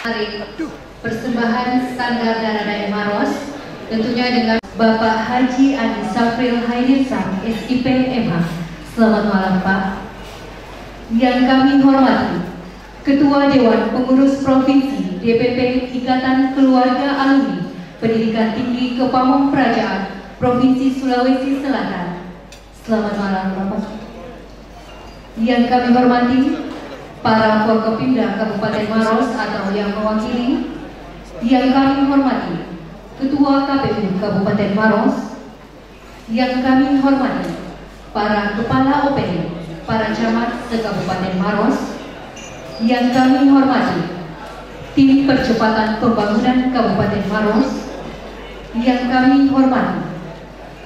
Hari persembahan Sanggar Daradaya Maros tentunya dengan Bapak Haji Adi Safril Haidirsam SIP MH. Selamat malam Pak. Yang kami hormati Ketua Dewan Pengurus Provinsi DPP Ikatan Keluarga Alumni Pendidikan Tinggi Kepamong Praja Provinsi Sulawesi Selatan. Selamat malam Bapak. Yang kami hormati para Forkopimda Kabupaten Maros atau yang mewakili, yang kami hormati Ketua KPU Kabupaten Maros, yang kami hormati para Kepala OPD, para camat se-Kabupaten Maros, yang kami hormati Tim Percepatan Pembangunan Kabupaten Maros, yang kami hormati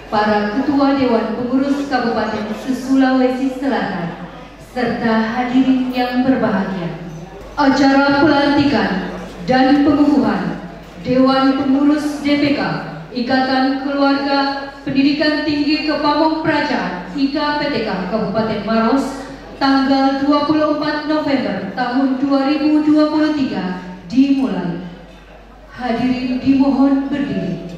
para Ketua Dewan Pengurus Kabupaten Sulawesi Selatan, serta hadirin yang berbahagia. Acara pelantikan dan pengukuhan Dewan Pengurus DPK Ikatan Keluarga Pendidikan Tinggi Kepamong Praja IKPTK Kabupaten Maros tanggal 24 November tahun 2023 dimulai. Hadirin dimohon berdiri.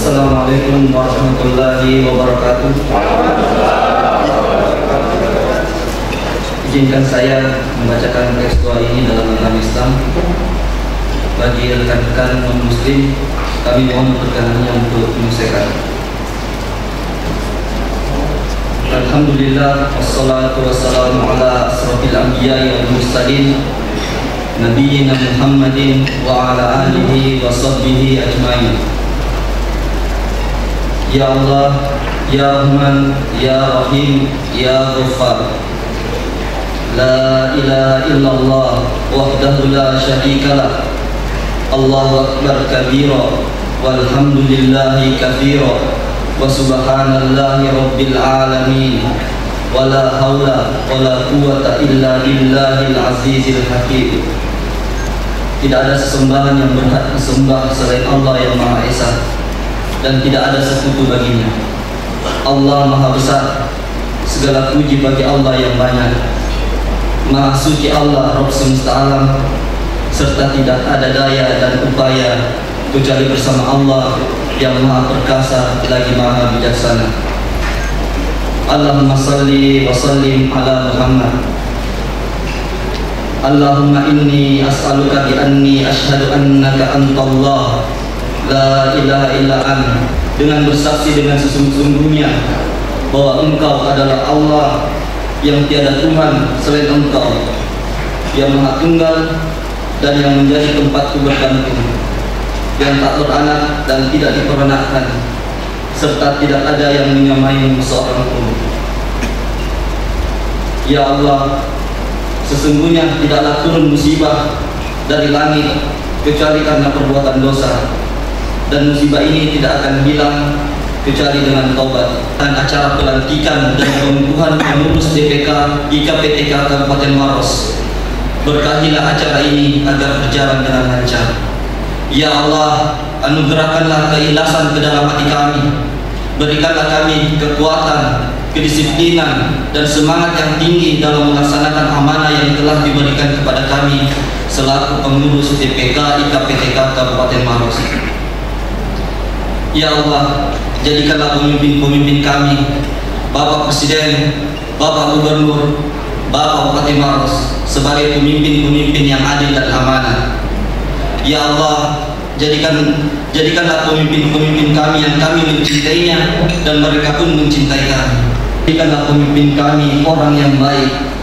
Assalamualaikum warahmatullahi wabarakatuh. Izinkan saya membacakan teks doa ini dalam agama Islam. Bagi rekan-rekan non-muslim, kami mohon perkenanannya untuk menyelesaikan. Alhamdulillah, wassalatu wassalamu ala asrofil anbiya'i wal mursalin Nabiyyina Muhammadin wa ala alihi wa sahbihi ajmain. Ya Allah, Ya Rahman, Ya Rahim, Ya Ghaffar, La ilaha illallah wahdahu la syarikalah, Allahu akbar kabira, walhamdulillahi katsira, wa subhanallahi rabbil alamin, wala haula wala quwwata illa billahil azizil hakim. Tidak ada sesembahan yang berhak disembah selain Allah yang Maha Esa, dan tidak ada sekutu baginya. Allah Maha Besar, segala puji bagi Allah yang banyak. Maha suci Allah Rabb semesta alam, serta tidak ada daya dan upaya kecuali bersama Allah yang Maha Perkasa lagi Maha Bijaksana. Allahumma salli wa sallim ala Muhammad. Allahumma inni as'aluka bi anni asyhadu annaka antallah la ilaha illa anta, dengan bersaksi dengan sesungguhnya bahwa Engkau adalah Allah yang tiada Tuhan selain Engkau, yang Maha Tunggal dan yang menjadi tempatku bergantung, yang tak beranak dan tidak diperanakkan, serta tidak ada yang menyamaimu seorang pun. Ya Allah, sesungguhnya tidaklah turun musibah dari langit kecuali karena perbuatan dosa, dan musibah ini tidak akan hilang kecuali dengan taubat. Dan acara pelantikan dan pengukuhan pengurus DPK IKPTK Kabupaten Maros, berkahilah acara ini agar berjalan dengan lancar. Ya Allah, anugerahkanlah keikhlasan ke dalam hati kami. Berikanlah kami kekuatan, kedisiplinan, dan semangat yang tinggi dalam melaksanakan amanah yang telah diberikan kepada kami selaku pengurus DPK IKPTK Kabupaten Maros. Ya Allah, jadikanlah pemimpin-pemimpin kami, Bapak Presiden, Bapak Gubernur, Bapak Bupati Maros sebagai pemimpin-pemimpin yang adil dan amanah. Ya Allah, jadikanlah pemimpin-pemimpin kami yang kami mencintainya dan mereka pun mencintai kami. Jadikanlah pemimpin kami orang yang baik.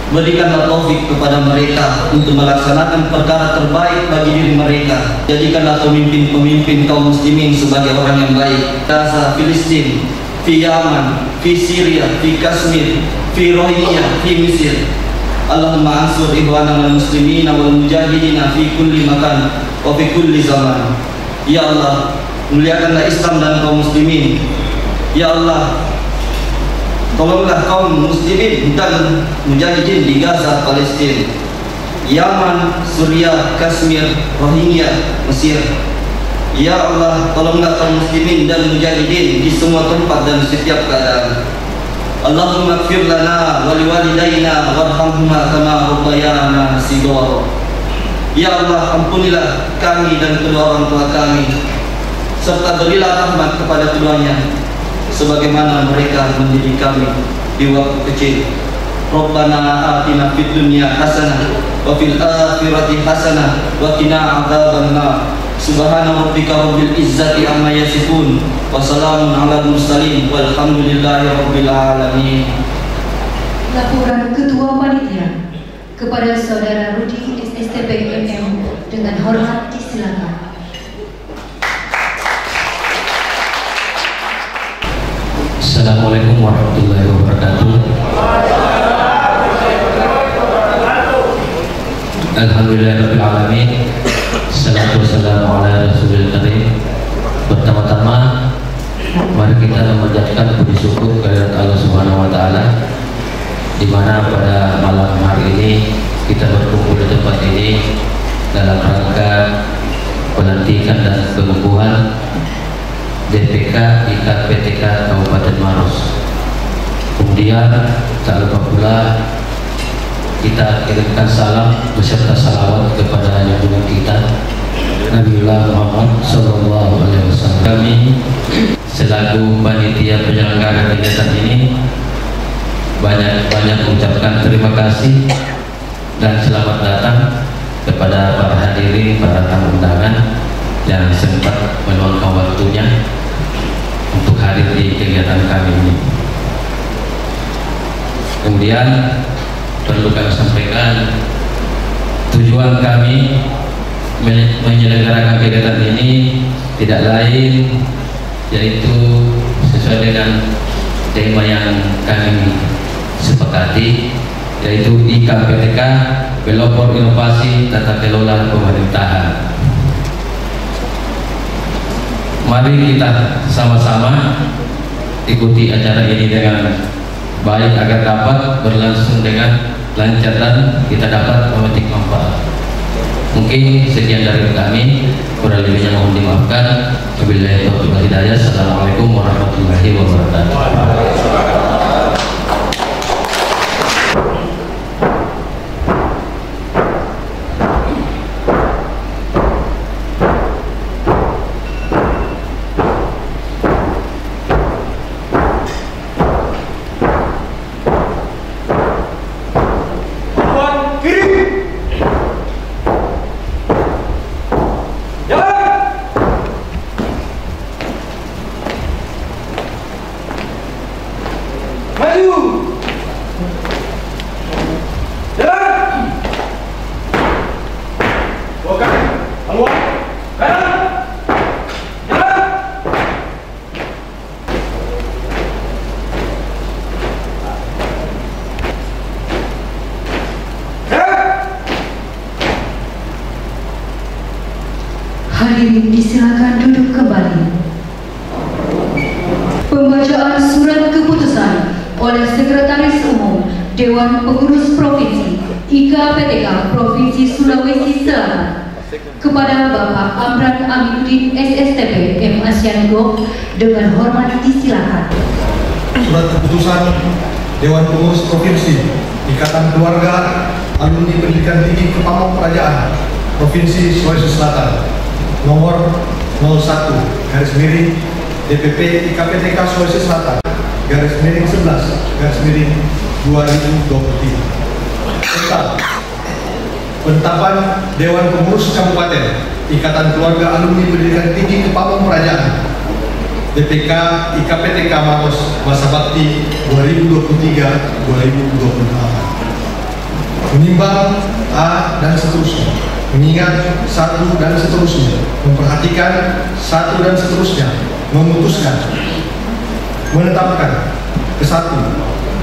Berikanlah taufik kepada mereka untuk melaksanakan perkara terbaik bagi diri mereka. Jadikanlah pemimpin-pemimpin kaum muslimin sebagai orang yang baik. Gaza, Filistin, fi Yaman, fi Syria, fi Kashmir, fi Rohingya, fi Mesir. Allahumma ansur ikhwana wal muslimina wal mujahidina fi kulli makan wa fi kulli zaman. Ya Allah, muliakanlah Islam dan kaum muslimin. Ya Allah, tolonglah kaum muslimin dan mujahidin di Gaza, Palestina, Yaman, Suriah, Kashmir, Rohingya, Mesir. Ya Allah, tolonglah kaum muslimin dan mujahidin di semua tempat dan setiap keadaan. Allahumma ighfir lana wa liwalidayna warhamhuma kama rabbayana shighara. Ya Allah, ampunilah kami dan kedua orang tua kami, serta berilah rahmat kepada keduanya sebagaimana mereka mendidik kami di waktu kecil. Rabbana atina fid dunya hasanah wa fil akhirati hasanah wa qina adzabannar. Subhana rabbika rabbil izzati amma yasifun wa salamun ala mursalin walhamdulillahi rabbil alamin. Laporan Ketua Panitia kepada Saudara Rudi SSTP MM dengan hormat disilakan. Assalamualaikum warahmatullahi wabarakatuh. Alhamdulillahirabbil alamin. Salatu wassalamu ala rasulil karim. Pertama-tama mari kita memanjatkan puji syukur kehadirat Allah Subhanahu wa taala, di mana pada malam hari ini kita berkumpul di tempat ini dalam rangka pelantikan dan pengukuhan DPK IKPTK Kabupaten Maros. Kemudian tak lupa pula kita kirimkan salam beserta salawat kepada junjungan kita Nabiullah Muhammad Sallallahu Alaihi Wasallam. Kami selaku panitia penyelenggara kegiatan ini banyak mengucapkan terima kasih dan selamat datang kepada para hadirin, para tamu undangan yang sempat meluangkan waktunya untuk hadir di kegiatan kami ini. Kemudian perlu kami sampaikan, tujuan kami menyelenggarakan kegiatan ini tidak lain yaitu sesuai dengan tema yang kami sepakati, yaitu IKPTK, pelopor inovasi tata kelola pemerintahan. Mari kita sama-sama ikuti acara ini dengan baik agar dapat berlangsung dengan lancar dan kita dapat memetik manfaat. Mungkin sekian dari kami, kurang lebihnya mohon dimaafkan. Wabillahi taufiq wal hidayah. Assalamualaikum warahmatullahi wabarakatuh. Hadirin disilakan duduk kembali. Pembacaan surat keputusan oleh Sekretaris Umum Dewan Pengurus Provinsi IKPTK Provinsi Sulawesi Selatan kepada Bapak Amran Aminuddin SSTP M. Asyango dengan hormat disilakan. Surat keputusan Dewan Pengurus Provinsi Ikatan Keluarga Alumni Pendidikan Tinggi Kepamong Kerajaan Provinsi Sulawesi Selatan nomor 01 garis miring DPP IKPTK Sulawesi Selatan garis miring 11 garis miring 2023 tentang penetapan Dewan Pengurus Kabupaten Ikatan Keluarga Alumni Pendidikan Tinggi Kepamong Kerajaan DPK IKPTK Maros masa bakti 2023-2028 menimbang A dan seterusnya, mengingat 1 dan seterusnya, memperhatikan 1 dan seterusnya, memutuskan, menetapkan ke-1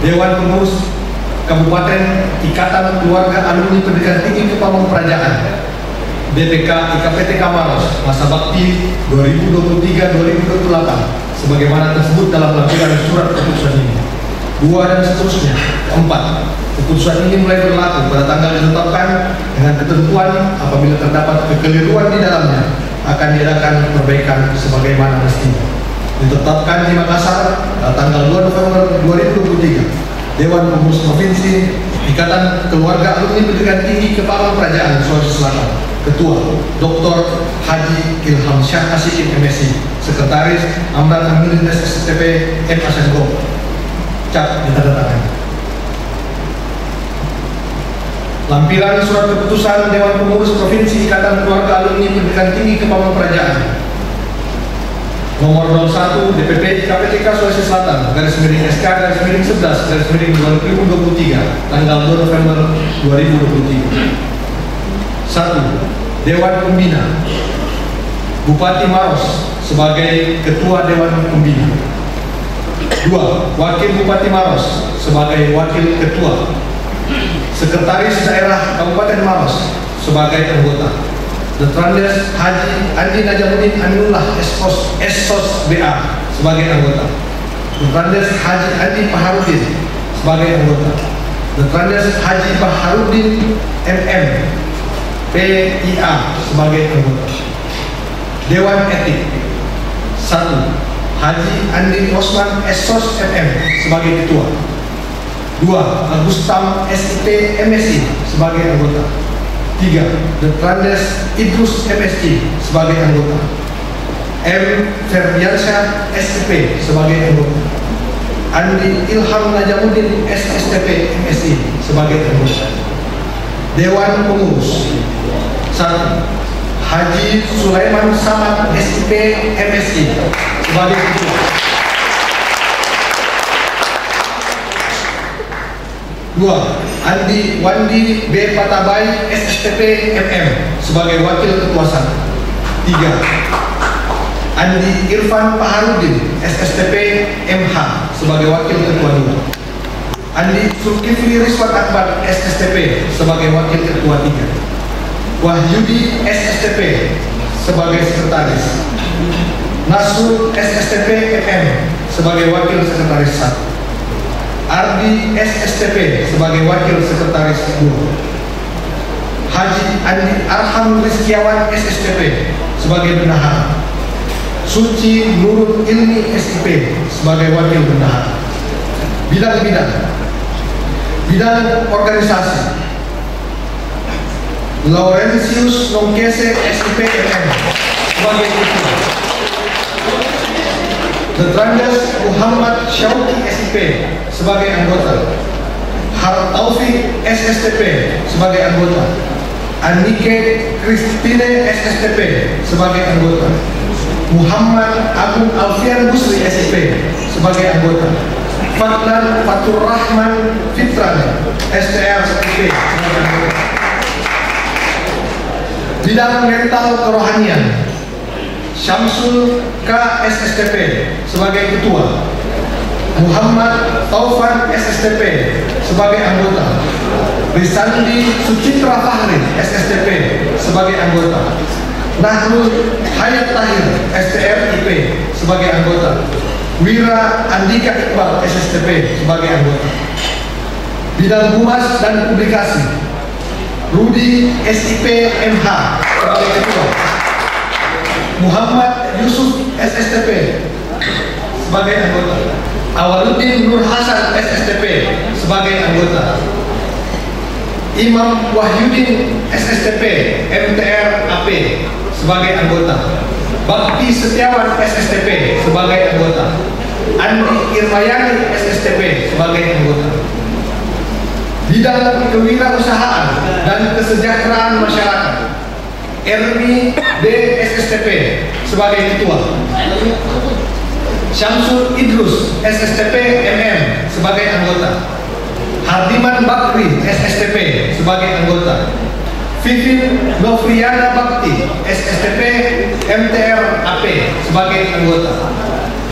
Dewan Pengurus Kabupaten Ikatan Keluarga Alumni Pendidikan Tinggi Kepamong Kerajaan DPK IKPTK Maros masa bakti 2023-2028 sebagaimana tersebut dalam lampiran surat keputusan ini. 2 dan seterusnya. 4. Keputusan ini mulai berlaku pada tanggal ditetapkan dengan ketentuan apabila terdapat kekeliruan di dalamnya akan diadakan perbaikan sebagaimana mestinya. Ditetapkan di Makassar pada tanggal 2 November 2023. Dewan Pengurus Provinsi Ikatan Keluarga Alumni Pendidikan Tinggi Kepamong Kerajaan Sulawesi Selatan. Ketua Dr. Haji Ilham Syah Asikin MSI. Sekretaris Amran Aminuddin SSTP M. Asyango. Cap ditandatangani. Lampiran surat keputusan Dewan Pengurus Provinsi Ikatan Keluarga Alumni Pendidikan Tinggi Kepamong Kerajaan nomor 01 DPP IKPTK Sulawesi Selatan garis miring SK garis miring 11 garis miring 2023 tanggal 2 November 2023. 1. Dewan Pembina Bupati Maros sebagai Ketua Dewan Pembina. 2. Wakil Bupati Maros sebagai Wakil Ketua. Sekretaris Daerah Kabupaten Maros sebagai anggota. Letrandes Haji Andi Najamuddin Aminullah Essos BA sebagai anggota. Letrandes Haji Andi Paharudin sebagai anggota. Letrandes Haji Paharudin MM PIA sebagai anggota. Dewan Etik. 1. Haji Andi Osman Essos MM sebagai ketua. 2. Agustam SIP MSI sebagai anggota. 3. Letrandes Idrus MSI sebagai anggota. M. Ferdiansyah SIP sebagai anggota. Andi Ilham Najamuddin SSTP MSI sebagai anggota. Dewan Pengurus. 1. Haji Sulaiman Samad SIP MSI sebagai ketua. 2. Andi Wandi B. Patabai SSTP MM sebagai Wakil Ketua 1. 3. Andi Irfan Paharudin SSTP MH sebagai Wakil Ketua 2. Andi Zulkifli Rizwan Akbar SSTP sebagai Wakil Ketua 3. Wahyudi SSTP sebagai Sekretaris. Nasrul SSTP MM sebagai Wakil Sekretaris 1. Ardi SSTP sebagai Wakil Sekretaris 2. Haji Andi Arham Rizkiawan SSTP sebagai Bendahara. Suci Nurul Ilmi SIP sebagai Wakil Bendahara. Bidang organisasi: Laurentius Nongkese SIP MM sebagai Ketua. Detrandes Muhammad Syauki SIP sebagai anggota. Har Taufik SSTP sebagai anggota. Anike Christine SSTP sebagai anggota. Muhammad Agung Alfian Busri SIP sebagai anggota. Fadlan Fatur Rahman Fitran STR SIP sebagai anggota. Bidang mental kerohanian: Syamsul K SSTP sebagai Ketua. Muhammad Taufan SSTP sebagai anggota. Risandi Sucitra Fahri SSTP sebagai anggota. Nahrul Hayat Tahir STR IP sebagai anggota. Wira Andika Iqbal SSTP sebagai anggota. Bidang Humas dan Publikasi: Rudi SIP MH sebagai Ketua. Muhammad Yusuf SSTP sebagai anggota. Awaluddin Nur Hasan SSTP sebagai anggota. Imam Wahyudin SSTP MTR AP sebagai anggota. Bakti Setiawan SSTP sebagai anggota. Andi Irmayani SSTP sebagai anggota. Bidang kewirausahaan dan kesejahteraan masyarakat: Ermi D SSTP sebagai Ketua. Syamsul Idrus SSTP MM sebagai anggota. Hardiman Bakri SSTP sebagai anggota. Vivin Novriana Bakti SSTP MTR AP sebagai anggota.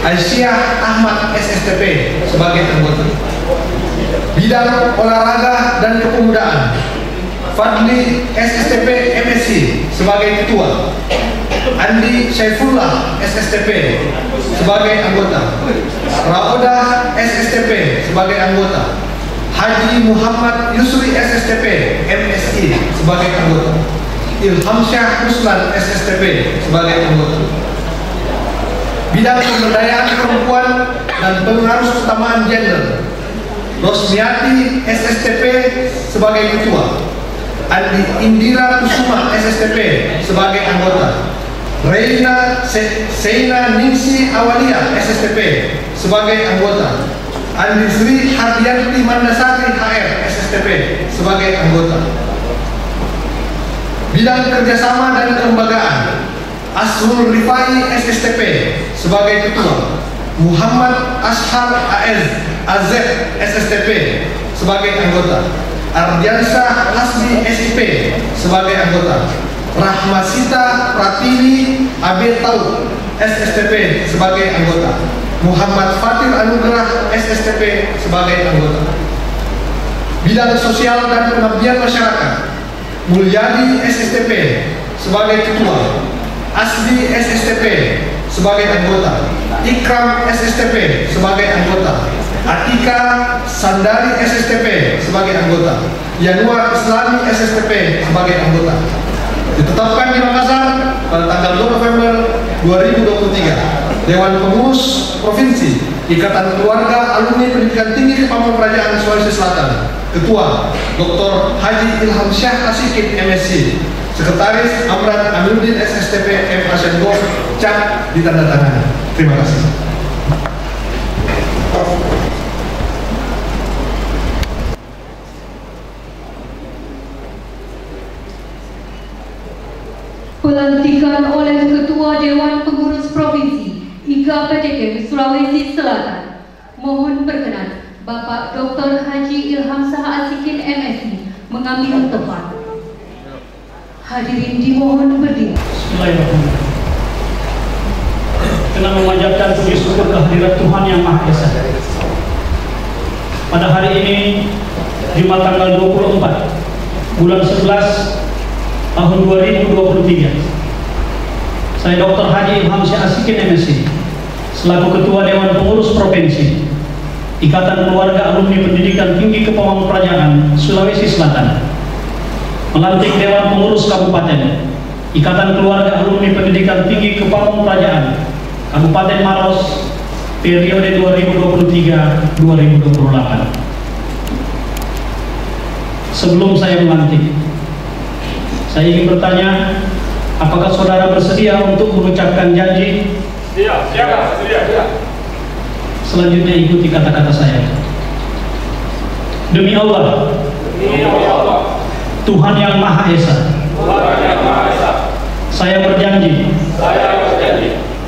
Aisyah Ahmad SSTP sebagai anggota. Bidang olahraga dan kepemudaan: Fadli SSTP MSc sebagai Ketua. Andi Syaifullah SSTP sebagai anggota. Raoda SSTP sebagai anggota. Haji Muhammad Yusri SSTP MSI sebagai anggota. Ilham Syah Ruslan SSTP sebagai anggota. Bidang pemberdayaan perempuan dan pengaruh keutamaan gender: Rosmiati SSTP sebagai Ketua. Andi Indira Kusuma SSTP sebagai anggota. Reina Seina Ningsi Awalia SSTP sebagai anggota. Andi Sri Hardianti Mandasari HR SSTP sebagai anggota. Bidang kerjasama dan kelembagaan: Asrul Rifai SSTP sebagai Ketua. Muhammad Ashar AZ SSTP sebagai anggota. Ardiansyah Hasbi SIP sebagai anggota. Rahmasita Pratili AB Tau SSTP sebagai anggota. Muhammad Fatir Anugerah SSTP sebagai anggota. Bidang sosial dan pengabdian masyarakat: Mulyadi SSTP sebagai Ketua. Asli SSTP sebagai anggota. Ikram SSTP sebagai anggota. Atika Sandari SSTP sebagai anggota. Yanuar Islami SSTP sebagai anggota. Ditetapkan di Makassar pada tanggal 2 November 2023. Dewan Pengurus Provinsi Ikatan Keluarga Alumni Pendidikan Tinggi Pamor Kerajaan Sulawesi Selatan. Ketua Dr. Haji Ilham Syah Asikin MSc. Sekretaris Amran Aminuddin SSTP M. Asyanggo. Cak ditandatangani. Terima kasih. Pelantikan oleh Ketua Dewan Pengurus Provinsi IKA PTK Sulawesi Selatan. Mohon berkenan Bapak Dr. Haji Ilham Shah Asikin MSI mengambil tempat. Hadirin dimohon berdiri. Bismillahirrahmanirrahim. Dengan memanjatkan puji syukur kehadirat Tuhan Yang Maha Esa. Pada hari ini, Jumat tanggal 24 bulan 11 tahun 2023, saya Dr. Haji Ilham Shah Asikin MSI selaku Ketua Dewan Pengurus Provinsi Ikatan Keluarga Alumni Pendidikan Tinggi Kepamongprajaan Sulawesi Selatan melantik Dewan Pengurus Kabupaten Ikatan Keluarga Alumni Pendidikan Tinggi Kepamongprajaan Kabupaten Maros periode 2023-2028. Sebelum saya melantik, saya ingin bertanya, apakah saudara bersedia untuk mengucapkan janji? Siap. Selanjutnya ikuti kata-kata saya. Demi Allah, Tuhan Yang Maha Esa, saya berjanji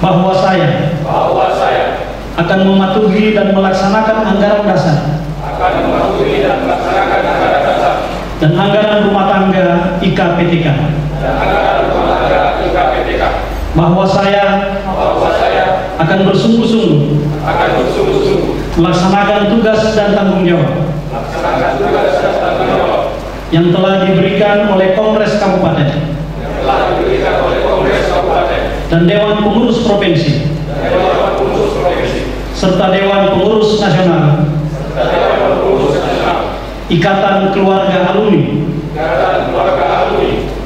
bahwa saya akan mematuhi dan melaksanakan anggaran dasar dan anggaran rumah tangga IKPTK, bahwa saya akan bersungguh-sungguh melaksanakan tugas dan tanggung jawab yang telah diberikan oleh Kongres Kabupaten dan Dewan Pengurus Provinsi serta Dewan Pengurus Nasional Ikatan Keluarga Alumni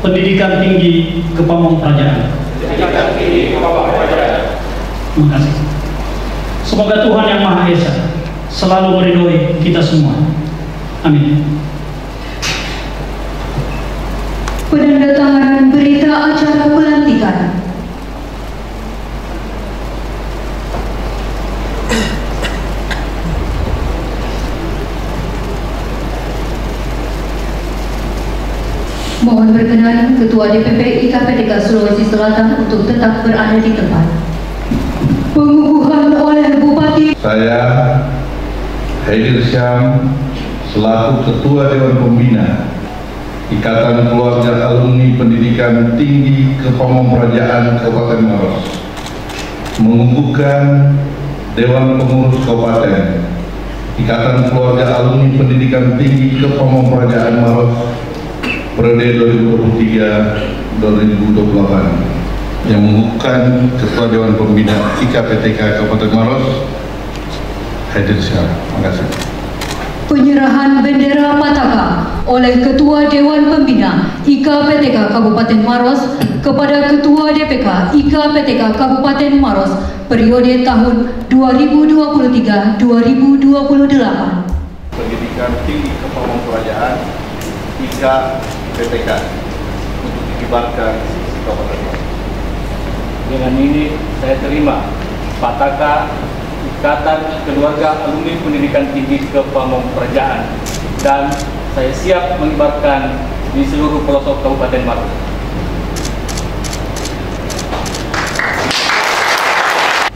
Pendidikan Tinggi Kepamongprajaan. Terima kasih. Semoga Tuhan Yang Maha Esa selalu meridhoi kita semua. Amin. Penandatanganan berita acara pelantikan. Mohon berkenan Ketua DPP IKPTK Sulawesi Selatan untuk tetap berada di tempat. Pengukuhan oleh Bupati. Saya Haidir Syam selaku Ketua Dewan Pembina Ikatan Keluarga Alumni Pendidikan Tinggi Kepamongprajaan Kabupaten Maros mengukuhkan Dewan Pengurus Kabupaten Ikatan Keluarga Alumni Pendidikan Tinggi Kepamongprajaan Maros periode 2023-2028 yang mengukuhkan Ketua Dewan Pembina IKPTK Kabupaten Maros Haidir Syam. Terima kasih. Penyerahan bendera Pataka oleh Ketua Dewan Pembina IKPTK Kabupaten Maros kepada Ketua DPK IKPTK Kabupaten Maros periode tahun 2023-2028. Pendidikan Tinggi Kepamongprajaan IKPTK untuk dikibarkan di Kabupaten Maros. Dengan ini saya terima Pataka Ikatan Keluarga Alumni Pendidikan Tinggi Kepamongprajaan dan saya siap mengibarkan di seluruh pelosok Kabupaten Maros.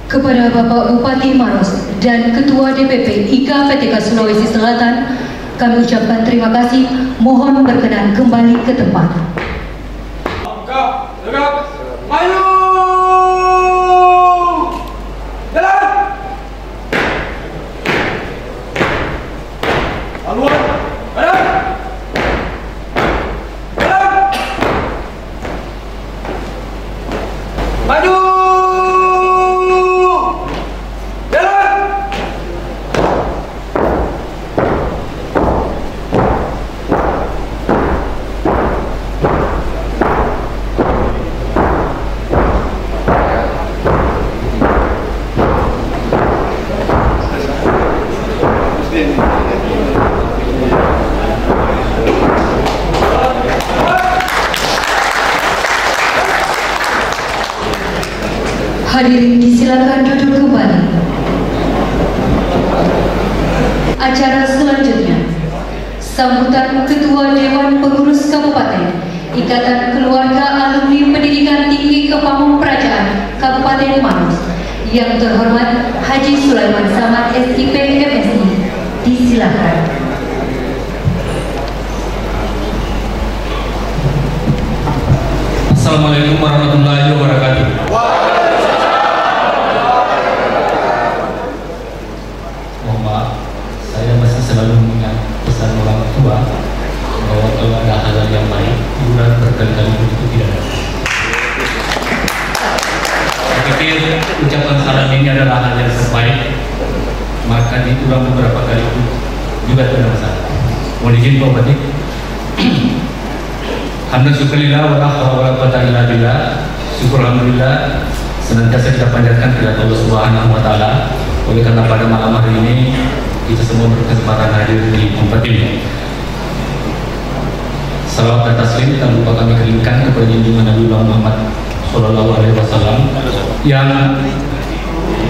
Kepada Bapak Bupati Maros dan Ketua DPP IKPTK Sulawesi Selatan, kami ucapkan terima kasih. Mohon berkenan kembali ke tempat. Tegap, maju, jalan, haluan, badan, jalan, maju. Hadirin disilakan duduk kembali. Acara selanjutnya, sambutan Ketua Dewan Pengurus Kabupaten Ikatan Keluarga Alumni Pendidikan Tinggi Kepamongprajaan Kabupaten Maros yang terhormat Haji Sulaiman Samad SIP MSI Assalamualaikum warahmatullahi wabarakatuh. Mohon maaf, saya masih selalu mengingat pesan orang tua bahwa kalau ada hal yang baik, diulang berkali-kali begitu tidak ada. Saya pikir ucapan salam ini adalah hal yang terbaik, maka diulang beberapa kali itu juga tidak masalah. Mohon izin Pak Bupati. Hamdan syukurillah wa la haula wa la quwwata illa billah. Syukur alhamdulillah senantiasa kita panjatkan kepada Allah Subhanahu wa taala. Oleh karena pada malam hari ini kita semua berkesempatan hadir di tempat ini. Salawat dan taslim tak lupa kami keringkan kepada junjungan Nabi Muhammad sallallahu alaihi wasallam yang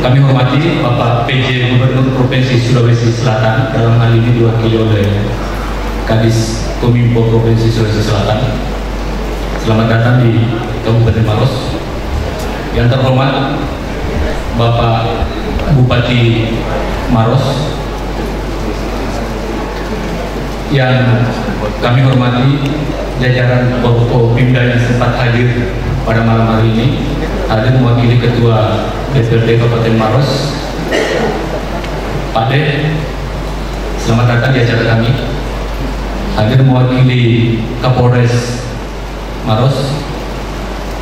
kami hormati Bapak PJ Gubernur Provinsi Sulawesi Selatan, dalam hal ini diwakili oleh Kadis Kominfo Provinsi Sulawesi Selatan. Selamat datang di Kabupaten Maros. Yang terhormat Bapak Bupati Maros, yang kami hormati jajaran Pemda yang sempat hadir pada malam hari ini, hadir mewakili Ketua DPRD Kabupaten Maros, Pak D. Selamat datang di acara kami. Hadir mewakili Kapolres Maros,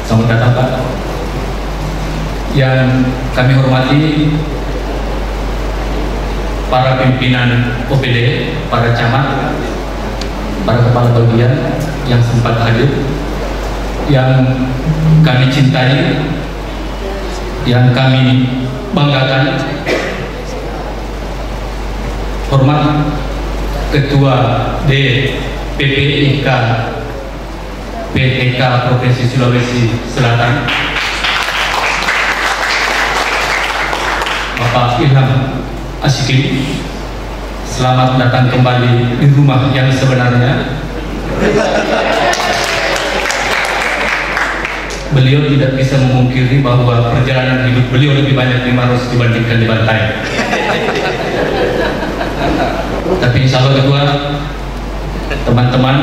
selamat datang Pak. Yang kami hormati para pimpinan OPD, para camat, para kepala bagian yang sempat hadir, yang kami cintai, yang kami banggakan. Hormat Ketua DPPIK PTK Provinsi Sulawesi Selatan, Bapak Ilham Asikin. Selamat datang kembali di rumah yang sebenarnya. Beliau tidak bisa memungkiri bahwa perjalanan hidup beliau lebih banyak di Maros dibandingkan di Bantai. Tapi insya Allah kedua, teman-teman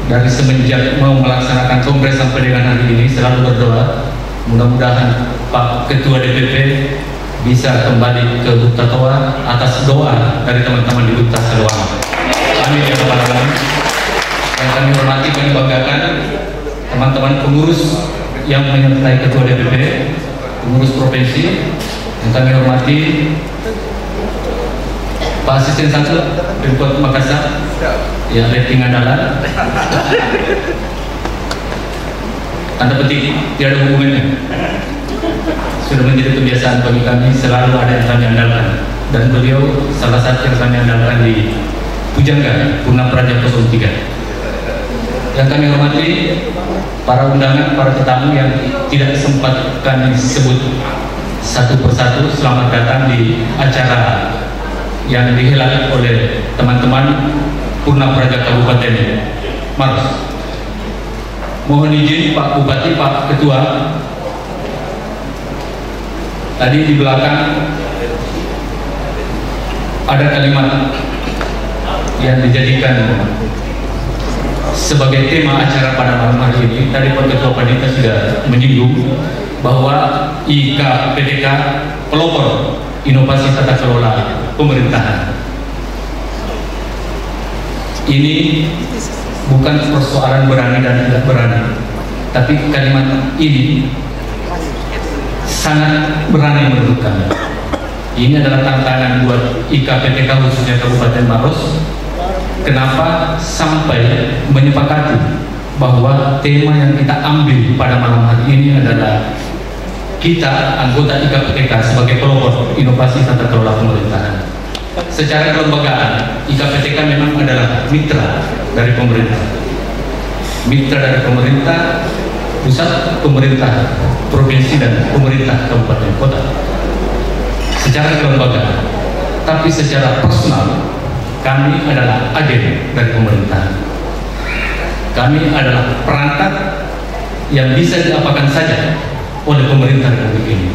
dari semenjak mau melaksanakan kongres sampai dengan hari ini selalu berdoa, mudah-mudahan Pak Ketua DPP bisa kembali ke Bukta Toa atas doa dari teman-teman di Bukta Seluang. Amin ya rabbal alamin. Yang kami hormati, kami banggakan teman-teman pengurus yang menyertai Ketua DPP, pengurus provinsi. Yang kami hormati Pak Asisten 1 Pemkot Makassar, ya rating andalan. Tanda petik, tidak ada hubungannya. Sudah menjadi kebiasaan bagi kami, selalu ada yang kami andalkan. Dan beliau salah satu yang kami andalkan di Pujangga, Purna Praja 03. Yang kami hormati para undangan, para tetamu yang tidak sempat kami sebut satu persatu, selamat datang di acara yang dihelat oleh teman-teman Purna Praja Kabupaten Maros. Mohon izin Pak Bupati, Pak Ketua, tadi di belakang ada kalimat yang dijadikan sebagai tema acara pada malam hari ini. Tadi Pak Ketua Panitia sudah menyinggung bahwa IKPTK pelopor inovasi tata kelola pemerintahan. Ini bukan persoalan berani dan tidak berani, tapi kalimat ini sangat berani menurut kami. Ini adalah tantangan buat IKPTK khususnya Kabupaten Maros. Kenapa sampai menyepakati bahwa tema yang kita ambil pada malam hari ini adalah kita anggota IKPTK sebagai pelopor inovasi tata kelola pemerintahan. Secara kelembagaan, IKPTK memang adalah mitra dari pemerintah. Mitra dari pemerintah pusat, pemerintah provinsi, dan pemerintah kabupaten kota. Secara kelembagaan, tapi secara personal, kami adalah agen dari pemerintah. Kami adalah perangkat yang bisa diapakan saja oleh pemerintah republik ini.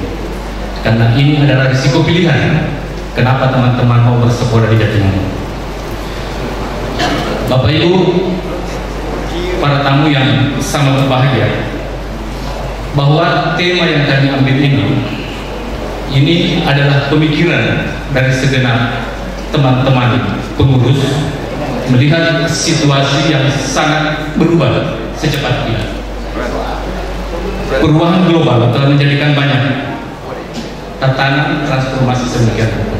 Karena ini adalah risiko pilihan. Kenapa teman-teman mau bersekolah di Jatimanggung? Bapak Ibu, para tamu yang sangat berbahagia, bahwa tema yang kami ambil ini adalah pemikiran dari segenap teman-teman pengurus melihat situasi yang sangat berubah secepat kilat. Perubahan global telah menjadikan banyak tatanan transformasi sedemikian rupa.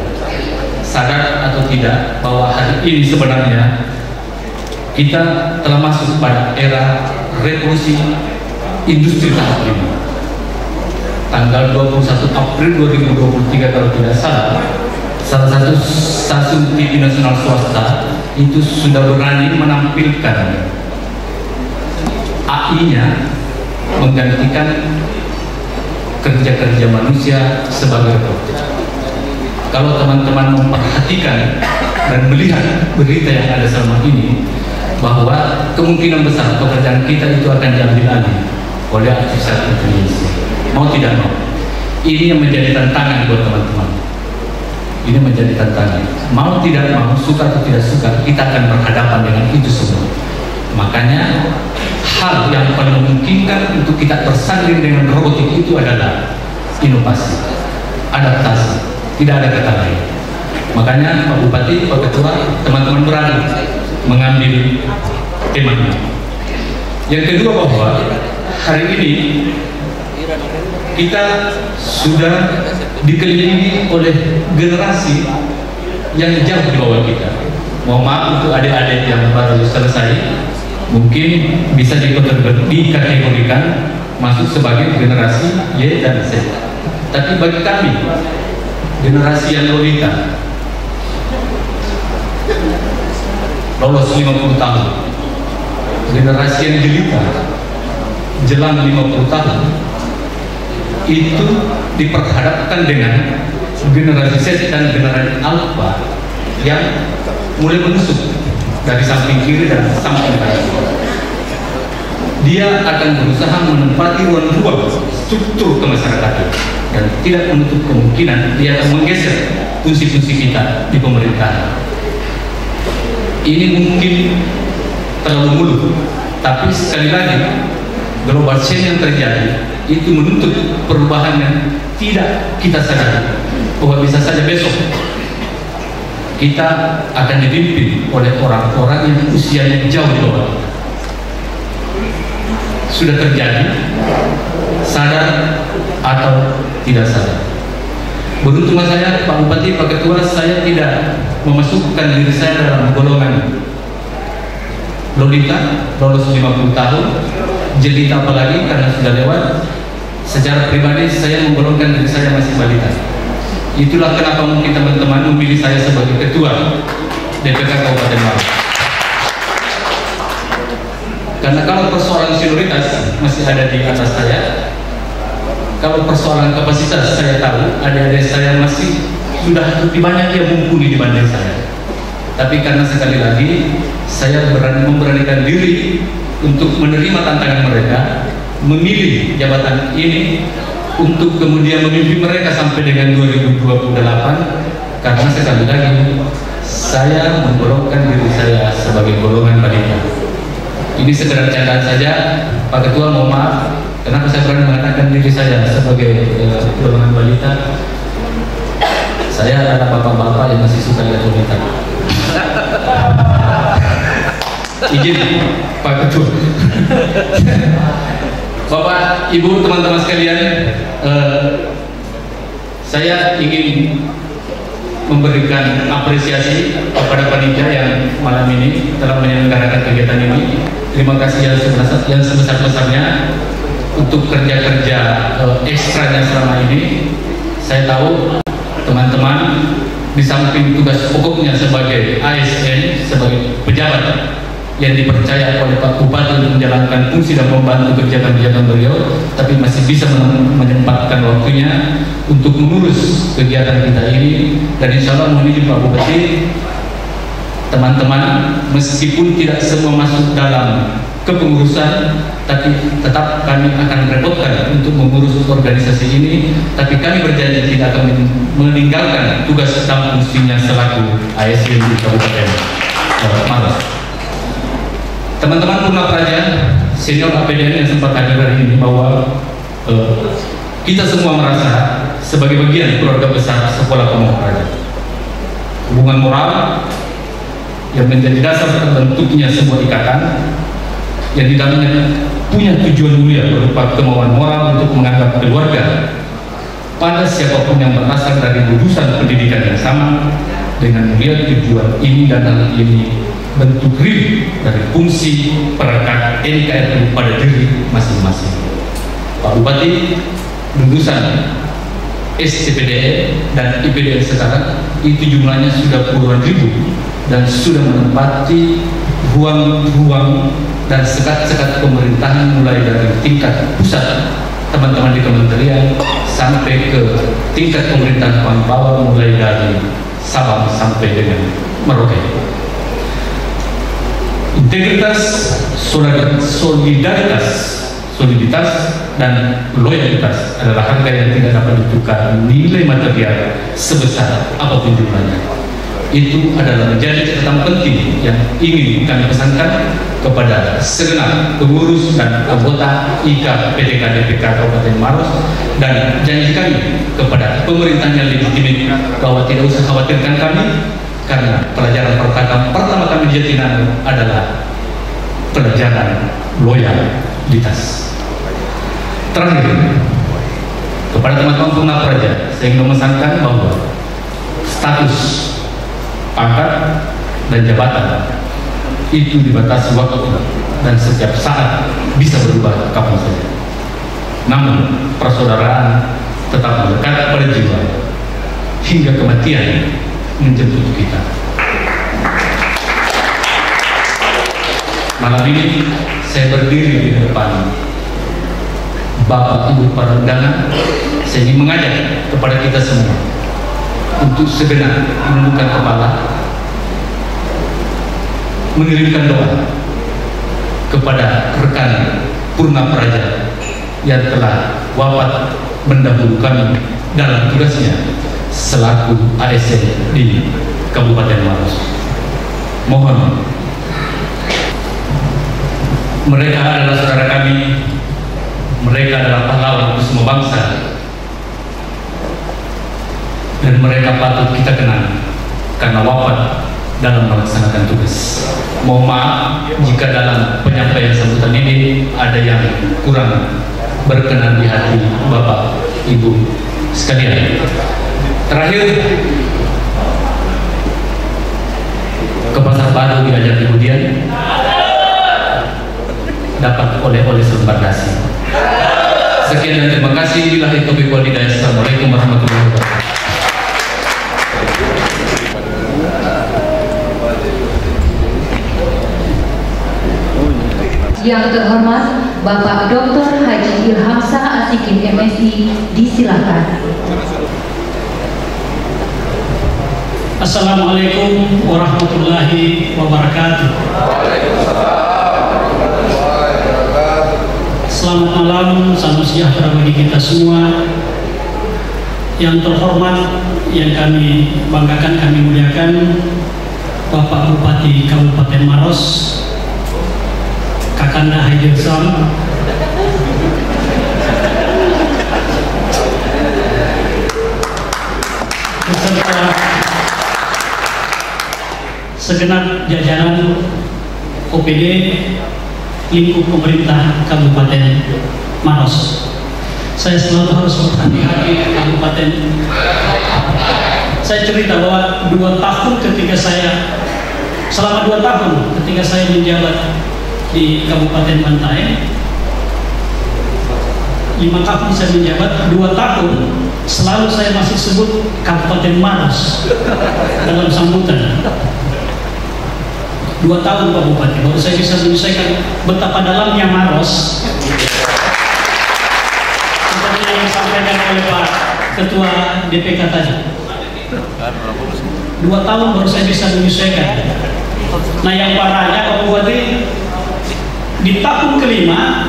Sadar atau tidak bahwa hari ini sebenarnya kita telah masuk pada era revolusi industri tahap 5. Tanggal 21 April 2023 kalau tidak salah satu stasiun TV nasional swasta itu sudah berani menampilkan AI-nya menggantikan kerja-kerja manusia sebagai robot. Kalau teman-teman memperhatikan dan melihat berita yang ada selama ini, bahwa kemungkinan besar pekerjaan kita itu akan diambil alih oleh artificial intelligence. Mau tidak mau, ini yang menjadi tantangan buat teman-teman. Ini menjadi tantangan. Mau tidak mau, suka atau tidak suka, kita akan berhadapan dengan itu semua. Makanya hal yang paling memungkinkan untuk kita bersanding dengan robotik itu adalah inovasi, adaptasi. Tidak ada kata lain. Makanya Pak Bupati, Pak Ketua, teman-teman berani mengambil tema ini. Yang kedua bahwa hari ini kita sudah dikelilingi oleh generasi yang jauh di bawah kita. Mohon maaf untuk adik-adik yang baru selesai, mungkin bisa dikategorikan masuk sebagai generasi Y dan Z. Tapi bagi kami, generasi yang lolita, lolos 50 tahun, generasi yang jelita, jelang 50 tahun, itu diperhadapkan dengan generasi Z dan generasi Alpha yang mulai menusuk dari samping kiri dan samping kanan. Dia akan berusaha menempati ruang-ruang struktur kemasyarakatan dan tidak menutup kemungkinan dia akan menggeser fungsi-fungsi kita di pemerintahan. Ini mungkin terlalu muluk, tapi sekali lagi global change yang terjadi itu menuntut perubahan yang tidak kita sadari bahwa bisa saja besok kita akan dipimpin oleh orang-orang yang usianya jauh di bawah kita. Sudah terjadi, sadar atau tidak sadar. Beruntung saya, Pak Bupati, Pak Ketua, saya tidak memasukkan diri saya dalam golongan lolita, lolos 50 tahun, jelita apalagi karena sudah lewat. Secara pribadi saya menggolongkan diri saya masih balita. Itulah kenapa mungkin teman-teman memilih saya sebagai Ketua DPK Kabupaten Maros. Karena kalau persoalan senioritas masih ada di atas saya, kalau persoalan kapasitas saya tahu adik-adik saya masih sudah lebih banyak yang mumpuni dibanding saya. Tapi karena sekali lagi saya memberanikan diri untuk menerima tantangan mereka, memilih jabatan ini untuk kemudian memimpin mereka sampai dengan 2028, karena sekali lagi saya menggolongkan diri saya sebagai golongan balita. Ini sekedar catatan saja, Pak Ketua, mohon maaf kenapa saya berani mengatakan diri saya sebagai golongan balita. Saya adalah bapak-bapak yang masih suka lihat wanita. Izin Pak Ketua. Bapak, Ibu, teman-teman sekalian, saya ingin memberikan apresiasi kepada panitia yang malam ini telah menyelenggarakan kegiatan ini. Terima kasih yang sebesar-besarnya untuk kerja-kerja ekstranya selama ini. Saya tahu teman-teman di samping tugas pokoknya sebagai ASN, sebagai pejabat yang dipercaya oleh Pak Bupati untuk menjalankan fungsi dan membantu kegiatan-kegiatan beliau, tapi masih bisa menyempatkan waktunya untuk mengurus kegiatan kita ini. Dan insya Allah mohon izin Pak Bupati, teman-teman, meskipun tidak semua masuk dalam kepengurusan, tapi tetap kami akan repotkan untuk mengurus organisasi ini. Tapi kami berjanji tidak akan meninggalkan tugas dan fungsinya selaku ASN di Kabupaten Maros. Teman-teman Purna Praja, senior APDN yang sempat hadir hari ini, bahwa kita semua merasa sebagai bagian keluarga besar Sekolah Pamong Praja. Hubungan moral yang menjadi dasar terbentuknya sebuah ikatan yang di dalamnya punya tujuan mulia berupa kemauan moral untuk menganggap keluarga pada siapapun yang berasal dari lulusan pendidikan yang sama, dengan melihat tujuan ini dan hal ini bentuk real dari fungsi perekat NKRI pada diri masing-masing. Pak Bupati, lulusan SCPDE dan IPDN sekarang itu jumlahnya sudah puluhan ribu dan sudah menempati ruang-ruang dan sekat-sekat pemerintahan mulai dari tingkat pusat teman-teman di kementerian sampai ke tingkat pemerintahan paling bawah mulai dari Sabang sampai dengan Merauke. Integritas, soliditas dan loyalitas adalah harga yang tidak dapat ditukar nilai material sebesar apapun jumlahnya. Itu adalah menjadi catatan penting yang ingin kami pesankan kepada segenap pengurus dan anggota IKA PTK DPK Kabupaten Maros, dan janji kami kepada pemerintah yang legitimit bahwa tidak usah khawatirkan kami, karena pelajaran pertama kami di Jatinangor adalah pelajaran loyalitas. Terakhir, kepada teman-teman Purna Praja, saya ingin memesankan bahwa status, pangkat, dan jabatan itu dibatasi waktu dan setiap saat bisa berubah kapan saja. Namun persaudaraan tetap melekat pada jiwa hingga kematian menjemput kita. Malam ini saya berdiri di depan Bapak Ibu para undangan. Saya ingin mengajak kepada kita semua untuk segenap menundukkan kepala, mengirimkan doa kepada rekan Purna Praja yang telah wafat mendahulu kami dalam tugasnya selaku ASN di Kabupaten Maros. Mohon, mereka adalah saudara kami, mereka adalah pahlawan untuk semua bangsa, dan mereka patut kita kenang karena wafat dalam melaksanakan tugas. Mohon maaf jika dalam penyampaian sambutan ini ada yang kurang berkenan di hati Bapak Ibu sekalian. Terakhir, ke Pasar Baru diajak kemudian dapat oleh-oleh selembar nasi. Sekian dan terima kasih. Billahi taufiq wal hidayah. Assalamualaikum warahmatullahi wabarakatuh. Yang terhormat Bapak Dr. Haji Ilhamsah Asikin MSI, disilakan. Assalamualaikum warahmatullahi wabarakatuh. Selamat malam, salam sejahtera bagi kita semua. Yang terhormat, yang kami banggakan, kami muliakan, Bapak Bupati Kabupaten Maros, Kakanda Haji Sam, beserta segenap jajaran OPD lingkup pemerintah Kabupaten Maros. Saya selalu harus berhati-hati Kabupaten. Saya cerita bahwa selama 2 tahun ketika saya menjabat di Kabupaten Bantaeng, 5 tahun saya menjabat, 2 tahun selalu saya masih sebut Kabupaten Maros dalam sambutan. 2 tahun Pak Bupati, baru saya bisa menyelesaikan betapa dalamnya Maros, seperti yang disampaikan oleh Pak Ketua DPK tadi. 2 tahun baru saya bisa menyelesaikan. Nah, yang parahnya Pak Bupati, di tahun kelima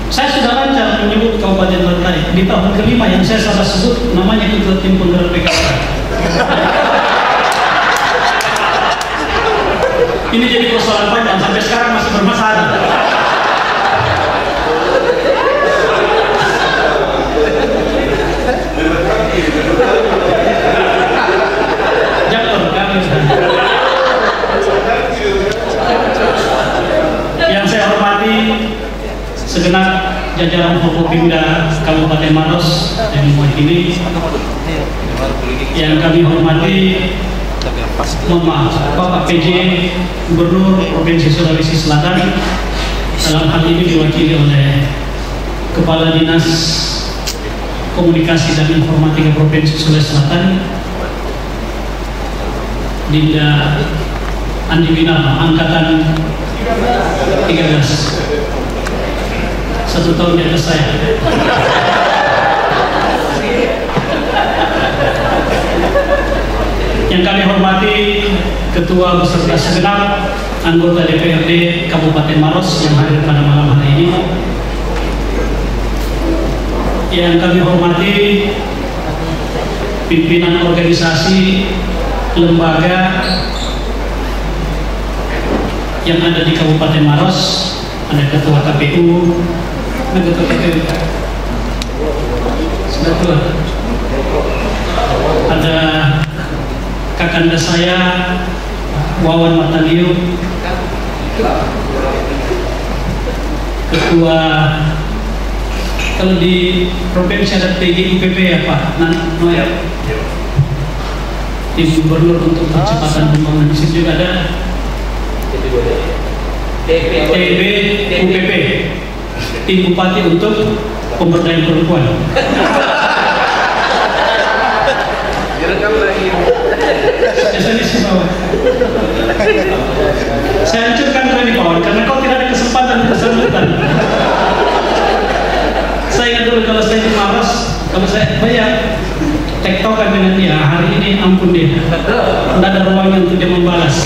saya sudah lancar menyebut Kabupaten Bantaeng. Di tahun kelima yang saya salah sebut namanya Ketua Tim Penggerak PKK. Ini jadi persoalan panjang, sampai sekarang masih bermasalah. jajaran Forkopimda Kabupaten Maros yang mewakili, yang kami hormati Bapak PJ Gubernur Provinsi Sulawesi Selatan, dalam hal ini diwakili oleh Kepala Dinas Komunikasi dan Informatika Provinsi Sulawesi Selatan, Dinda Andi Winarno, angkatan 13, 1 tahun di atas saya. Yang kami hormati Ketua beserta segenap anggota DPRD Kabupaten Maros yang hadir pada malam hari ini. Yang kami hormati pimpinan organisasi, lembaga yang ada di Kabupaten Maros, ada Ketua KPU, ada Ketua KPU, ada kakanda saya Wawan Martanio, Ketua, kalau di provinsi ada TGUPP ya Pak, Noel, Tim Gubernur untuk Percepatan Pembangunan, di situ juga ada TBUPP, Tim Bupati untuk Pemberdayaan Perempuan. Saya hancurkan tadi Pak, karena kau tidak ada kesempatan kesemutan. Saya ingat dulu kalau saya di Maros, kalau saya bayar tektokan dengan dia, hari ini ampun dia, tidak ada ruangnya untuk dia membalas.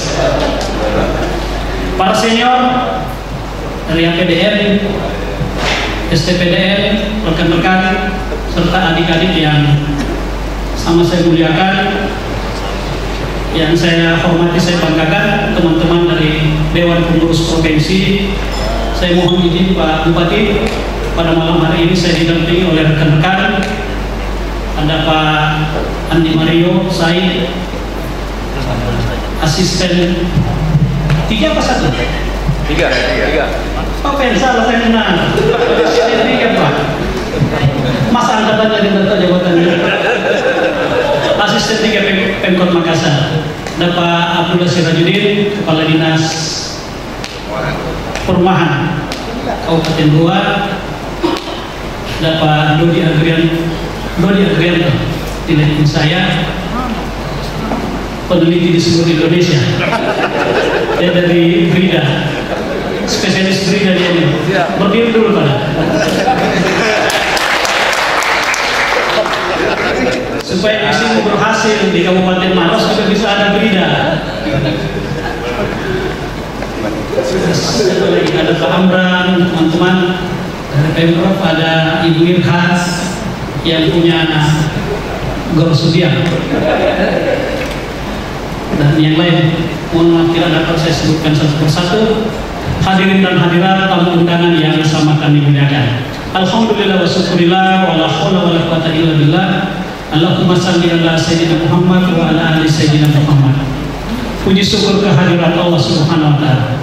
Para senior dari APDN, STPDN, rekan-rekan, serta adik-adik yang sama saya muliakan, yang saya hormati, saya banggakan, teman-teman dari Dewan Pengurus Provinsi, saya mohon izin Pak Bupati, pada malam hari ini saya didampingi oleh rekan-rekan, ada Pak Andi Mario, Said, asisten 3 apa 1? 3. Apa yang salah saya benar? 3 Pak. Masa angkatannya di data jabatannya. Asisten 3 Pemkot Makassar, ada Pak Abdullah Sirajudin, Kepala Dinas Perumahan Kabupaten Goa, ada Pak Dodi Adrianto, tidak saya, peneliti di seluruh Indonesia, dia dari Brida, spesialis Brida dia ini. Berdiri dulu Pak. Supaya misimu berhasil di Kabupaten Maros juga bisa ada Brida. Ada Pak Amran, teman-teman dari Pemprov, ada Ibu Irhas yang punya Gor Sudian, dan yang lain. Mohon maaf tidak dapat saya sebutkan satu persatu. Hadirin dan hadirat tamu undangan yang sama kami muliakan. Alhamdulillah wa syukurillah wa la haula wa la quwata illa billah. Allahumma salli ala Sayyidina Muhammad wa ala ali Sayyidina Muhammad. Puji syukur kehadirat Allah Subhanahu wa ta'ala,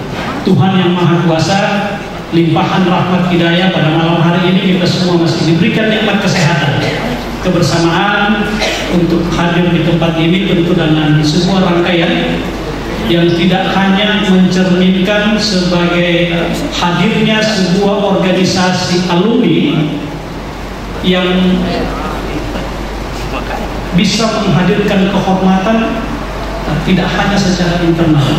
Tuhan yang Maha Kuasa, limpahan rahmat hidayah pada malam hari ini kita semua masih diberikan nikmat kesehatan, kebersamaan untuk hadir di tempat ini, tentu dengan sebuah rangkaian yang tidak hanya mencerminkan sebagai hadirnya sebuah organisasi alumni yang bisa menghadirkan kehormatan tidak hanya secara internal,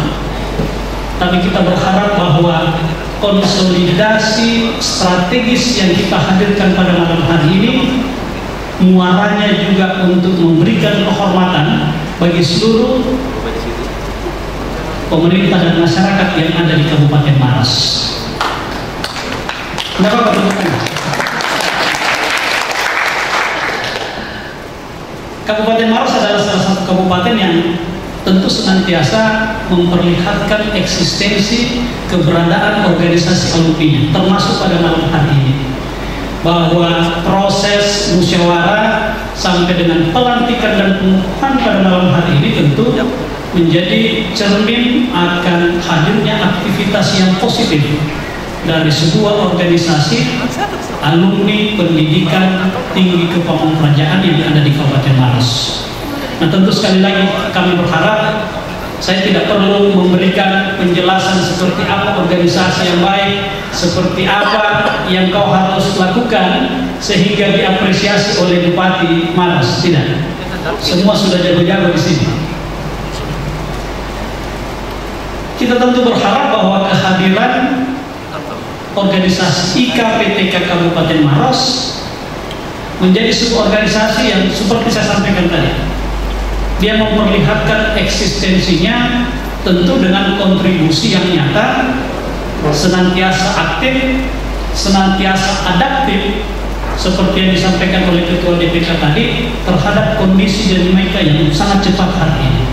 tapi kita berharap bahwa konsolidasi strategis yang kita hadirkan pada malam hari ini muaranya juga untuk memberikan kehormatan bagi seluruh pemerintah dan masyarakat yang ada di Kabupaten Maros. Kenapa Pak? Kabupaten Maros adalah salah satu kabupaten yang tentu senantiasa memperlihatkan eksistensi keberadaan organisasi alumni, termasuk pada malam hari ini, bahwa proses musyawarah sampai dengan pelantikan dan pengukuhan pada malam hari ini tentu menjadi cermin akan hadirnya aktivitas yang positif dari sebuah organisasi alumni pendidikan tinggi kepemudaan yang ada di Kabupaten Maros. Nah, tentu sekali lagi kami berharap saya tidak perlu memberikan penjelasan seperti apa organisasi yang baik, seperti apa yang kau harus lakukan sehingga diapresiasi oleh Bupati Maros. Tidak, semua sudah jago-jago di sini. Kita tentu berharap bahwa kehadiran organisasi IKPTK Kabupaten Maros menjadi sebuah organisasi yang seperti saya sampaikan tadi, dia memperlihatkan eksistensinya tentu dengan kontribusi yang nyata, senantiasa aktif, senantiasa adaptif, seperti yang disampaikan oleh Ketua DPK tadi, terhadap kondisi dinamika yang sangat cepat hari ini.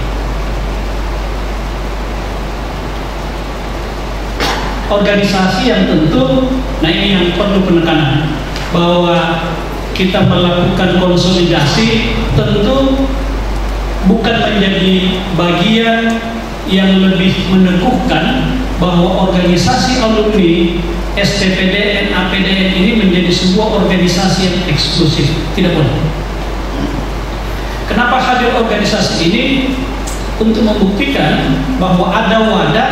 Organisasi yang tentu, nah ini yang perlu penekanan, bahwa kita melakukan konsolidasi tentu bukan menjadi bagian yang lebih meneguhkan bahwa organisasi alumni STPDN, APDN ini menjadi sebuah organisasi yang eksklusif. Tidak boleh. Kenapa hadir organisasi ini? Untuk membuktikan bahwa ada wadah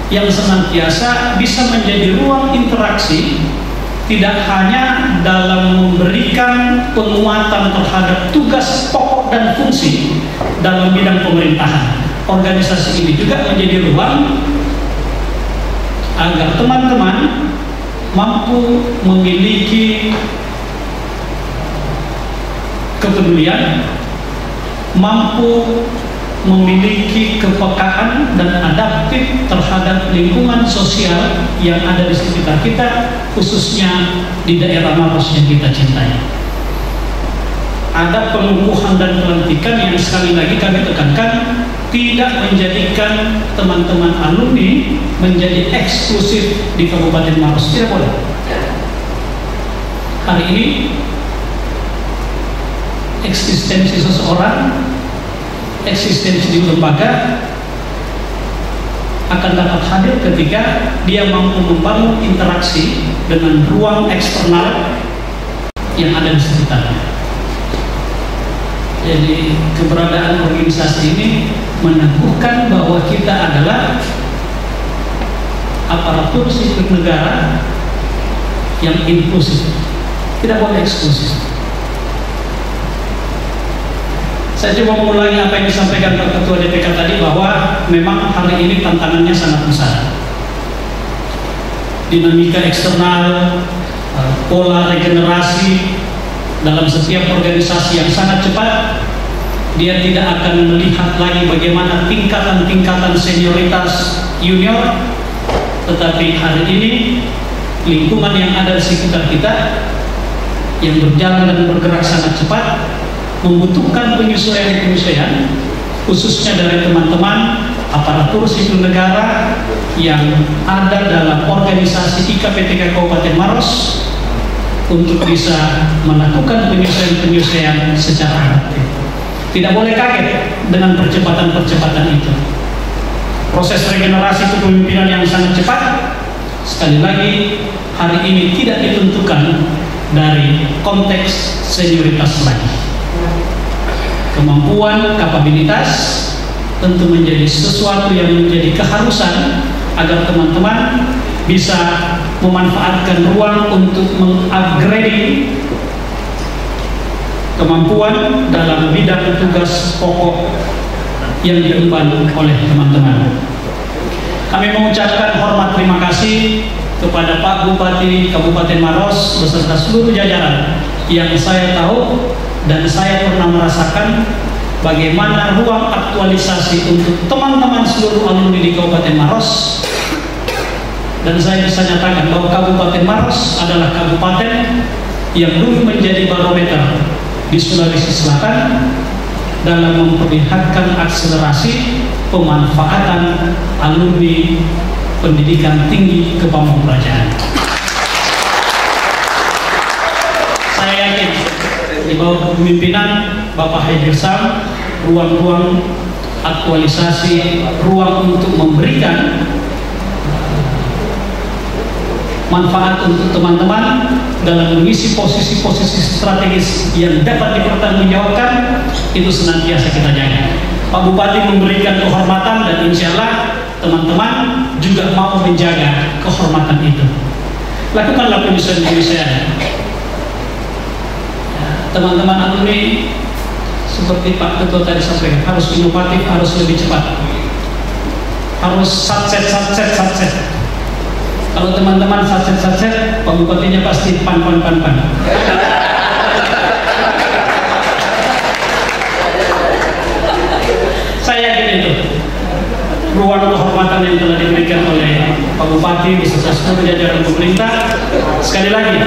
yang senantiasa bisa menjadi ruang interaksi, tidak hanya dalam memberikan penguatan terhadap tugas pokok dan fungsi dalam bidang pemerintahan. Organisasi ini juga menjadi ruang agar teman-teman mampu memiliki kepedulian, mampu memiliki kepekaan dan adaptif terhadap lingkungan sosial yang ada di sekitar kita, khususnya di daerah Maros yang kita cintai. Ada penumbuhan dan pelantikan yang sekali lagi kami tekankan tidak menjadikan teman-teman alumni menjadi eksklusif di Kabupaten Maros. Tidak boleh. Hari ini eksistensi seseorang, eksistensi di lembaga akan dapat hadir ketika dia mampu membangun interaksi dengan ruang eksternal yang ada di sekitarnya. Jadi keberadaan organisasi ini meneguhkan bahwa kita adalah aparatur sipil negara yang inklusif, tidak boleh eksklusif. Saya coba mengulangi apa yang disampaikan Pak Ketua DPK tadi, bahwa memang hari ini tantangannya sangat besar. Dinamika eksternal, pola regenerasi dalam setiap organisasi yang sangat cepat. Dia tidak akan melihat lagi bagaimana tingkatan-tingkatan senioritas junior, tetapi hari ini lingkungan yang ada di sekitar kita yang berjalan dan bergerak sangat cepat membutuhkan penyesuaian-penyesuaian, khususnya dari teman-teman aparatur sipil negara yang ada dalam organisasi IKPTK Kabupaten Maros untuk bisa melakukan penyesuaian-penyesuaian secara aktif. Tidak boleh kaget dengan percepatan-percepatan itu. Proses regenerasi kepemimpinan yang sangat cepat, sekali lagi, hari ini tidak ditentukan dari konteks senioritas lagi. Kemampuan, kapabilitas tentu menjadi sesuatu yang menjadi keharusan agar teman-teman bisa memanfaatkan ruang untuk mengupgrading kemampuan dalam bidang tugas pokok yang diemban oleh teman-teman. Kami mengucapkan hormat terima kasih kepada Pak Bupati Kabupaten Maros beserta seluruh jajaran yang saya tahu dan saya pernah merasakan bagaimana ruang aktualisasi untuk teman-teman seluruh alumni di Kabupaten Maros. Dan saya bisa nyatakan bahwa Kabupaten Maros adalah kabupaten yang dulu menjadi barometer di Sulawesi Selatan dalam memperlihatkan akselerasi pemanfaatan alumni pendidikan tinggi kepemudaan. Saya yakin di bawah kepemimpinan Bapak Haji Sam, ruang-ruang aktualisasi, ruang untuk memberikan manfaat untuk teman-teman dalam mengisi posisi-posisi strategis yang dapat dipertanggungjawabkan, itu senantiasa kita jaga. Pak Bupati memberikan kehormatan dan insya Allah teman-teman juga mau menjaga kehormatan itu. Lakukanlah penyusuan-penyusuan. Teman-teman alumni, seperti Pak Ketua tadi sampaikan, harus inovatif, harus lebih cepat, harus satset. Kalau teman-teman satset, Pak Bupatinya pasti pan. Saya yakin itu ruang kehormatan yang telah diberikan oleh Pak Bupati beserta seluruh jajaran pemerintah sekali lagi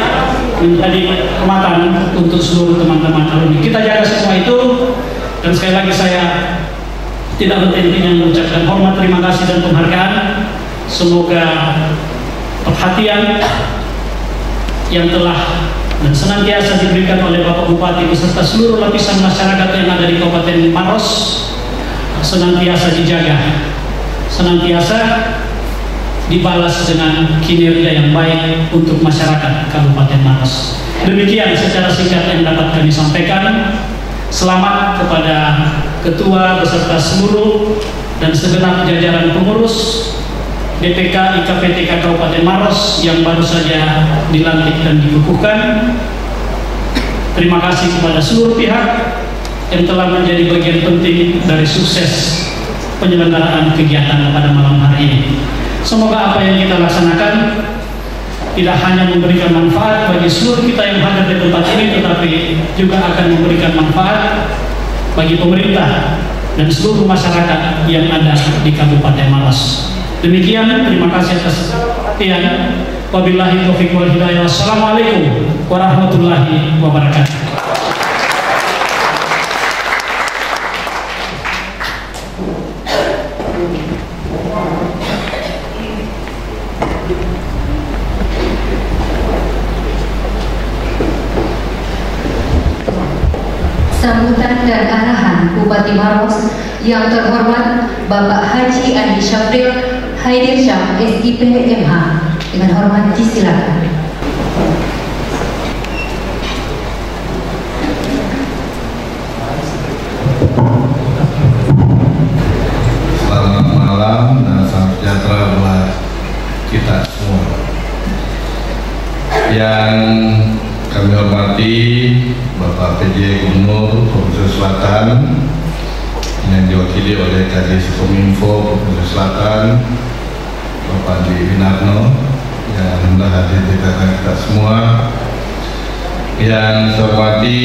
menjadi kehormatan untuk seluruh teman-teman alumni. Kita jaga semua itu, dan sekali lagi saya tidak henti-hentinya mengucapkan hormat, terima kasih dan penghargaan. Semoga perhatian yang telah dan senantiasa diberikan oleh Bapak Bupati beserta seluruh lapisan masyarakat yang ada di Kabupaten Maros senantiasa dijaga, senantiasa dibalas dengan kinerja yang baik untuk masyarakat Kabupaten Maros. Demikian secara singkat yang dapat kami sampaikan. Selamat kepada Ketua beserta seluruh dan segenap jajaran pengurus DPK IKPTK Kabupaten Maros yang baru saja dilantik dan dikukuhkan. Terima kasih kepada seluruh pihak yang telah menjadi bagian penting dari sukses penyelenggaraan kegiatan pada malam hari ini. Semoga apa yang kita laksanakan tidak hanya memberikan manfaat bagi seluruh kita yang hadir di tempat ini, tetapi juga akan memberikan manfaat bagi pemerintah dan seluruh masyarakat yang ada di Kabupaten Maros. Demikian, terima kasih atas perhatian. Wabillahi taufiq wal hidayah. Wassalamualaikum warahmatullahi wabarakatuh. Sambutan dan arahan Bupati Maros yang terhormat Bapak Haji Andi Syafril Haidirsyah SIP MH, dengan hormat disilakan. Selamat malam dan salam sejahtera buat kita semua. Yang kami hormati Bapak PJ Gubernur Provinsi Selatan yang diwakili oleh Kadis Kominfo Provinsi Selatan, Bapak Andi Winarno yang telah hadir di tengah kita semua. Yang saya hormati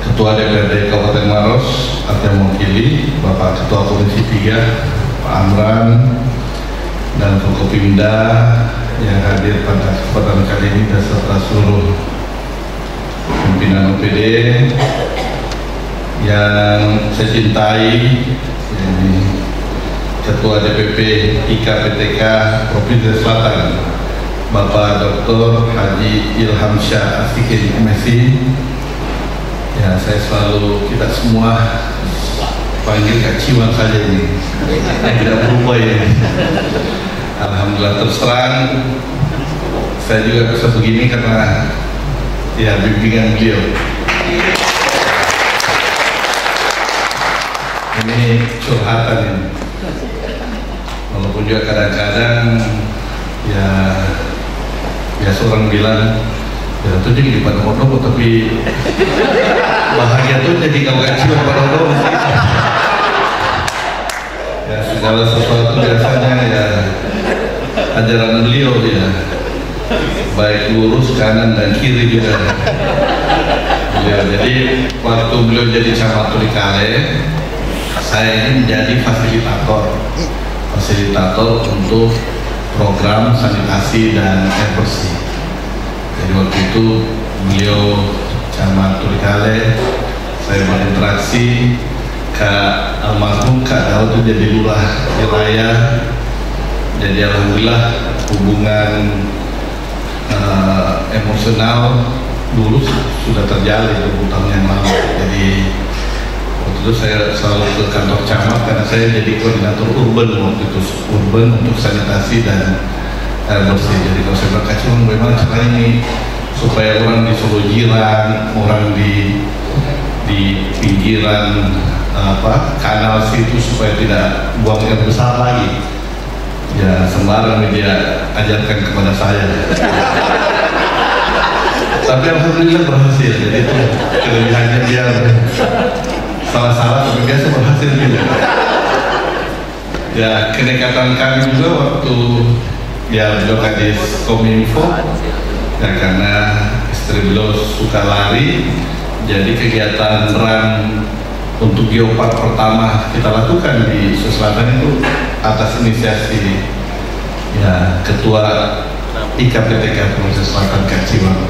Ketua DPRD Kabupaten Maros atau mewakili Bapak Ketua Komisi 3 Pak Amran dan Forkopimda yang hadir pada kesempatan kali ini beserta seluruh pimpinan OPD yang saya cintai, ini Ketua DPP IKPTK Provinsi Selatan Bapak Dr. Haji Ilhamsyah Asikin MSI. Ya, saya selalu, kita semua panggil Kak Ciwan saja ini, tidak berubah ya. Alhamdulillah, terus terang saya juga bisa begini karena ya bimbingan beliau. Ini curhatan ini, walaupun juga kadang-kadang ya biasa orang bilang ya itu jadi di Panodogo, tapi bahagia tuh jadi kalau gak cium Panodogo. Ya segala sesuatu biasanya ya ajaran beliau ya, baik lurus kanan dan kiri juga. Ya, jadi waktu beliau jadi camat Turikale, saya ini menjadi fasilitator untuk program sanitasi dan air bersih. Jadi waktu itu beliau camat Turikale, saya berinteraksi. Kak almarhum Kak Daud itu jadi lurah wilayah. Jadi alhamdulillah hubungan emosional dulu sudah terjalin 20 tahun yang lalu. Jadi waktu itu saya selalu ke kantor camat karena saya jadi koordinator urban waktu itu, urban untuk sanitasi dan air bersih. Jadi kalau saya berkaca bagaimana caranya ini supaya orang di Solo Jiran, orang di pinggiran kanal situ supaya tidak buang air besar lagi. Ya sembarang media ajarkan kepada saya. Tapi alhamdulillah berhasil. Jadi itu kelebihannya dia salah-salah tapi biasa berhasil juga. Ya kenekatan kami juga waktu ya beliau kadis Kominfo ya karena istri beliau suka lari, jadi kegiatan run untuk geopark pertama kita lakukan di Sulawesi Selatan itu atas inisiasi ya Ketua IKPTK Sulawesi Selatan Kak Ciwang.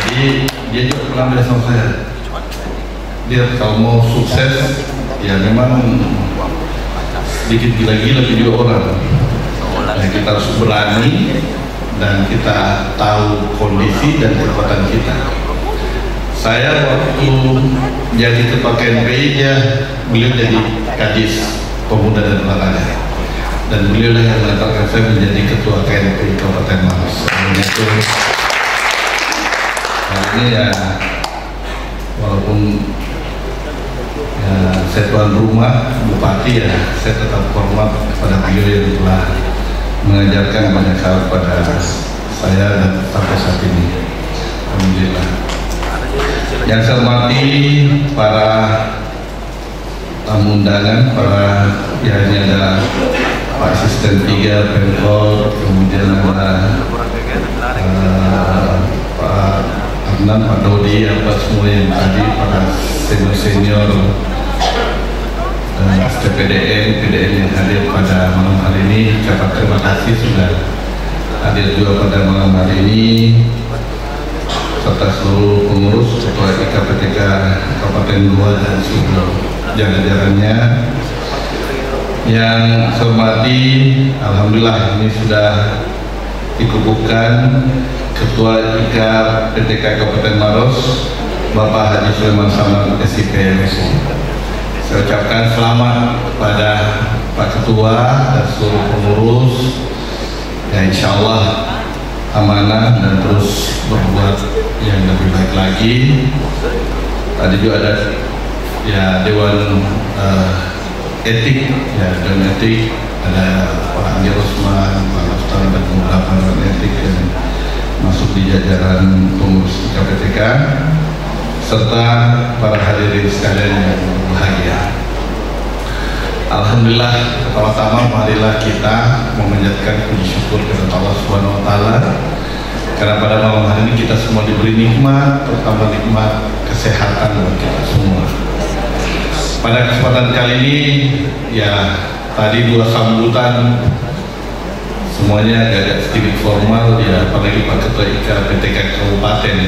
Jadi dia juga pernah bilang sama saya, dia kalau mau sukses ya memang sedikit gila-gila video orang. Nah, kita harus berani dan kita tahu kondisi dan kekuatan kita. Saya waktu jadi ketua KNPI beliau jadi Kadis Pemuda dan Olahraga, dan beliau yang mengantarkan saya menjadi ketua KNPI Kabupaten Maros. Ini ya walaupun ya, saya tuan rumah bupati ya, saya tetap hormat kepada beliau yang telah mengajarkan banyak hal pada saya dan sampai saat ini. Alhamdulillah. Yang saya hormati para tamu undangan, para ya ini ada Pak Asisten 3 Pemkot, kemudian ada Pak Adnan, Pak Dodi, apa semua yang tadi, para senior PDN yang hadir pada malam hari ini. Ucapan terima kasih sudah hadir juga pada malam hari ini, serta seluruh pengurus Ketua IKPTK Kabupaten Goa dan seluruh jajarannya. Yang saya hormati, alhamdulillah ini sudah dikukuhkan Ketua IKPTK Kabupaten Maros, Bapak Haji Sulaiman Samad SIP MSI. Saya ucapkan selamat kepada Pak Ketua dan seluruh pengurus. Ya insya Allah amanah dan terus berbuat yang lebih baik lagi. Tadi juga ada ya Dewan Etik, ya Dewan Etik, ada Pak Andi Rosman, Pak Naftar dan beberapa Dewan Etik yang masuk di jajaran pengurus IKPTK, serta para hadirin sekalian yang berbahagia. Alhamdulillah, pertama-tama marilah kita memanjatkan puji syukur kepada Allah Subhanahu wa taala karena pada malam hari ini kita semua diberi nikmat, terutama nikmat kesehatan buat kita semua. Pada kesempatan kali ini ya tadi dua sambutan semuanya agak sedikit formal ya, apalagi Pak Ketua IKPTK Kabupaten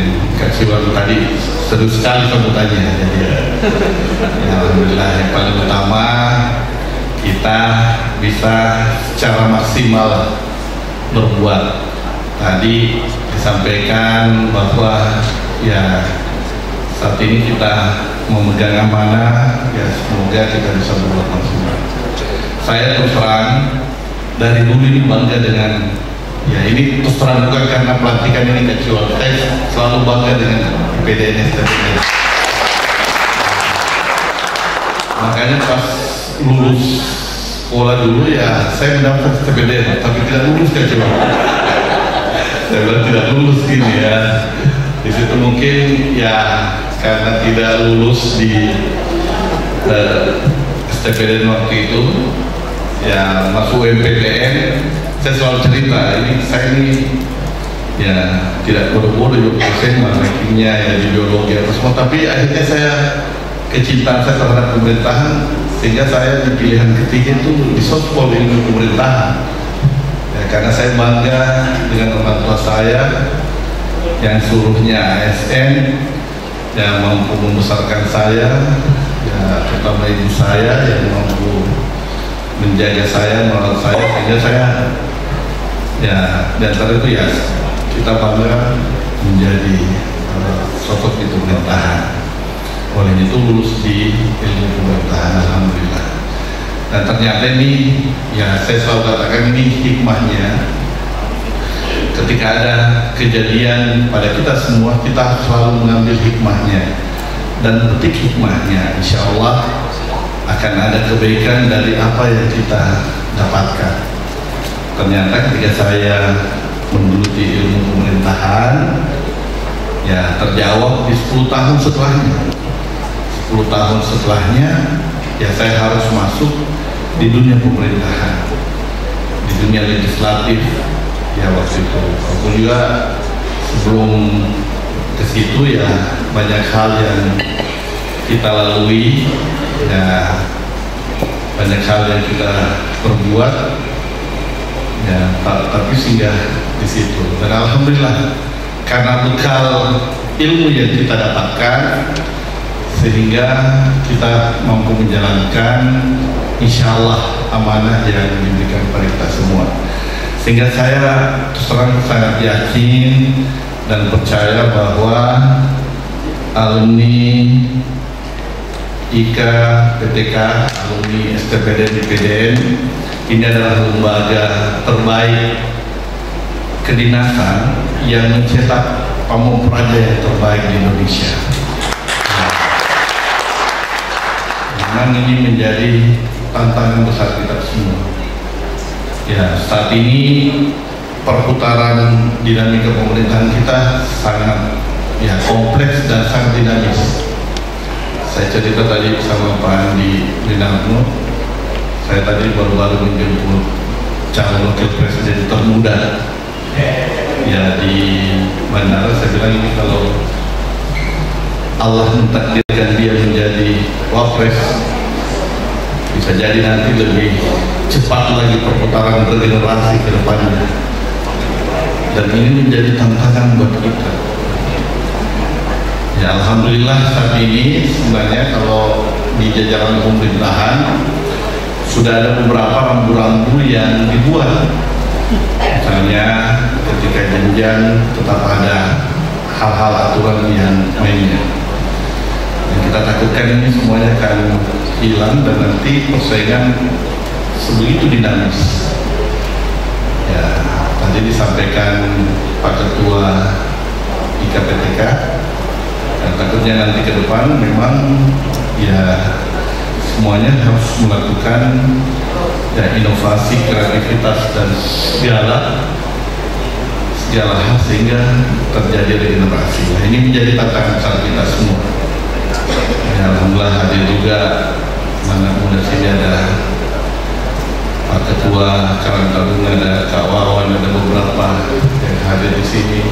Kak Ciwang tadi seru sekali sambutannya. Jadi ya alhamdulillah, yang paling utama kita bisa secara maksimal berbuat. Tadi disampaikan bahwa ya saat ini kita memegang amanah, ya semoga kita bisa berbuat maksimal. Saya terus terang dari dulu ini bangga dengan ya ini terus terang bukan karena pelantikan ini kecil, saya selalu bangga dengan PDNS dan PDNS. Makanya pas lulus sekolah dulu ya saya mendaftar PDN tapi tidak lulus kecil. Saya bilang tidak lulus ini ya. Di situ mungkin ya karena tidak lulus di STPDN waktu itu ya masuk UMPTN. Saya selalu cerita ini saya ini ya tidak bodoh-bodoh juga SMA rankingnya ya di biologi apa semua, tapi akhirnya saya kecintaan saya terhadap pemerintahan sehingga saya di pilihan ketiga itu di Sospol ilmu pemerintahan ya, karena saya bangga dengan orang tua saya yang seluruhnya ASN yang mampu membesarkan saya ya, terutama ibu saya yang mampu menjaga saya, merawat saya, sehingga saya ya di antara itu ya kita bangga menjadi sosok di pemerintahan. Oleh itu lulus di ilmu pemerintahan, alhamdulillah. Dan ternyata ini, ya saya selalu katakan ini hikmahnya. Ketika ada kejadian pada kita semua, kita selalu mengambil hikmahnya dan petik hikmahnya. Insya Allah akan ada kebaikan dari apa yang kita dapatkan. Ternyata ketika saya menggeluti ilmu pemerintahan, ya terjawab di 10 tahun setelahnya. 10 tahun setelahnya, ya saya harus masuk di dunia pemerintahan, di dunia legislatif. Ya waktu itu, aku juga sebelum ke situ ya banyak hal yang kita lalui, ya banyak hal yang kita perbuat, ya tapi singgah di situ. Dan alhamdulillah karena bekal ilmu yang kita dapatkan, sehingga kita mampu menjalankan insya Allah amanah yang diberikan kepada kita semua. Sehingga saya terus terang sangat yakin dan percaya bahwa alumni IKA PTK, alumni STPDN IPDN ini adalah lembaga terbaik kedinasan yang mencetak pamong-praja yang terbaik di Indonesia. Memang ini menjadi tantangan besar kita semua. Ya, saat ini perputaran dinamika pemerintahan kita sangat ya kompleks dan sangat dinamis. Saya cerita tadi sama Pak Andi Linarno, saya tadi baru-baru menjemput calon wakil presiden termuda ya di bandara. Saya bilang ini kalau Allah mentakdirkan dia menjadi wapres, bisa jadi nanti lebih cepat lagi perputaran bergenerasi ke depannya. Dan ini menjadi tantangan buat kita. Ya alhamdulillah saat ini sebenarnya kalau di jajaran pemerintahan sudah ada beberapa rambu-rambu yang dibuat. Misalnya ketika jenjang tetap ada hal-hal aturan yang lainnya. Yang kita takutkan ini semuanya akan hilang dan nanti persaingan sebegitu dinamis. Ya, tadi disampaikan Pak Ketua IKPTK, dan takutnya nanti ke depan memang ya semuanya harus melakukan ya inovasi, kreativitas dan segala hal sehingga terjadi regenerasi. Nah, ini menjadi tantangan besar kita semua. Ya, alhamdulillah hadir juga anak muda sini, ada Pak Ketua Karang Taruna, ada Kak Wawan, ada beberapa yang hadir di sini.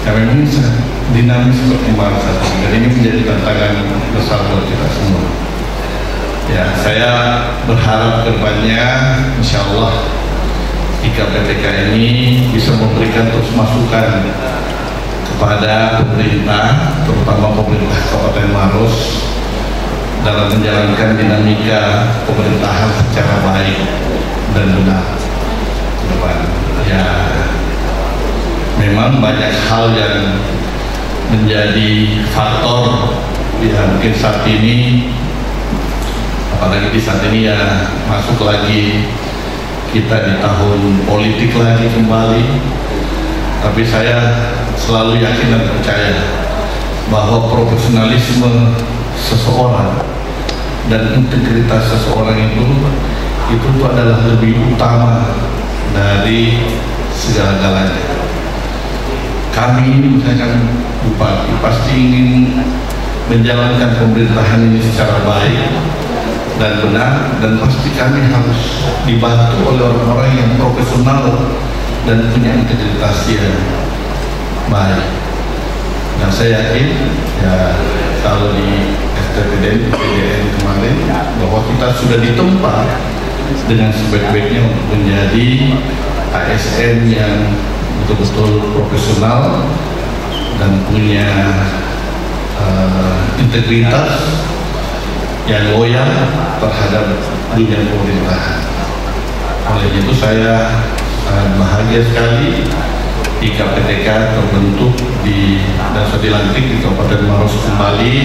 Ya memang sangat dinamis perkembangan saat ini, dan ini menjadi tantangan besar buat kita semua. Ya, saya berharap kedepannya insya Allah IKPTK ini bisa memberikan terus masukan kepada pemerintah, terutama pemerintah Kabupaten Maros, dalam menjalankan dinamika pemerintahan secara baik dan benar ke depan. Ya, memang banyak hal yang menjadi faktor ya mungkin saat ini, apalagi di saat ini ya masuk lagi kita di tahun politik lagi kembali. Tapi saya selalu yakin dan percaya bahwa profesionalisme seseorang dan integritas seseorang itu adalah lebih utama dari segala-galanya. Kami misalkan bupati pasti ingin menjalankan pemerintahan ini secara baik dan benar, dan pasti kami harus dibantu oleh orang-orang yang profesional dan punya integritas yang baik. Dan saya yakin ya kalau di STPDN IPDN kemarin bahwa kita sudah ditempa dengan sebaik-baiknya untuk menjadi ASN yang betul-betul profesional dan punya integritas yang loyal terhadap dunia pemerintahan. Oleh itu saya bahagia sekali IKPTK terbentuk dan sudah dilantik di Kabupaten Maros kembali.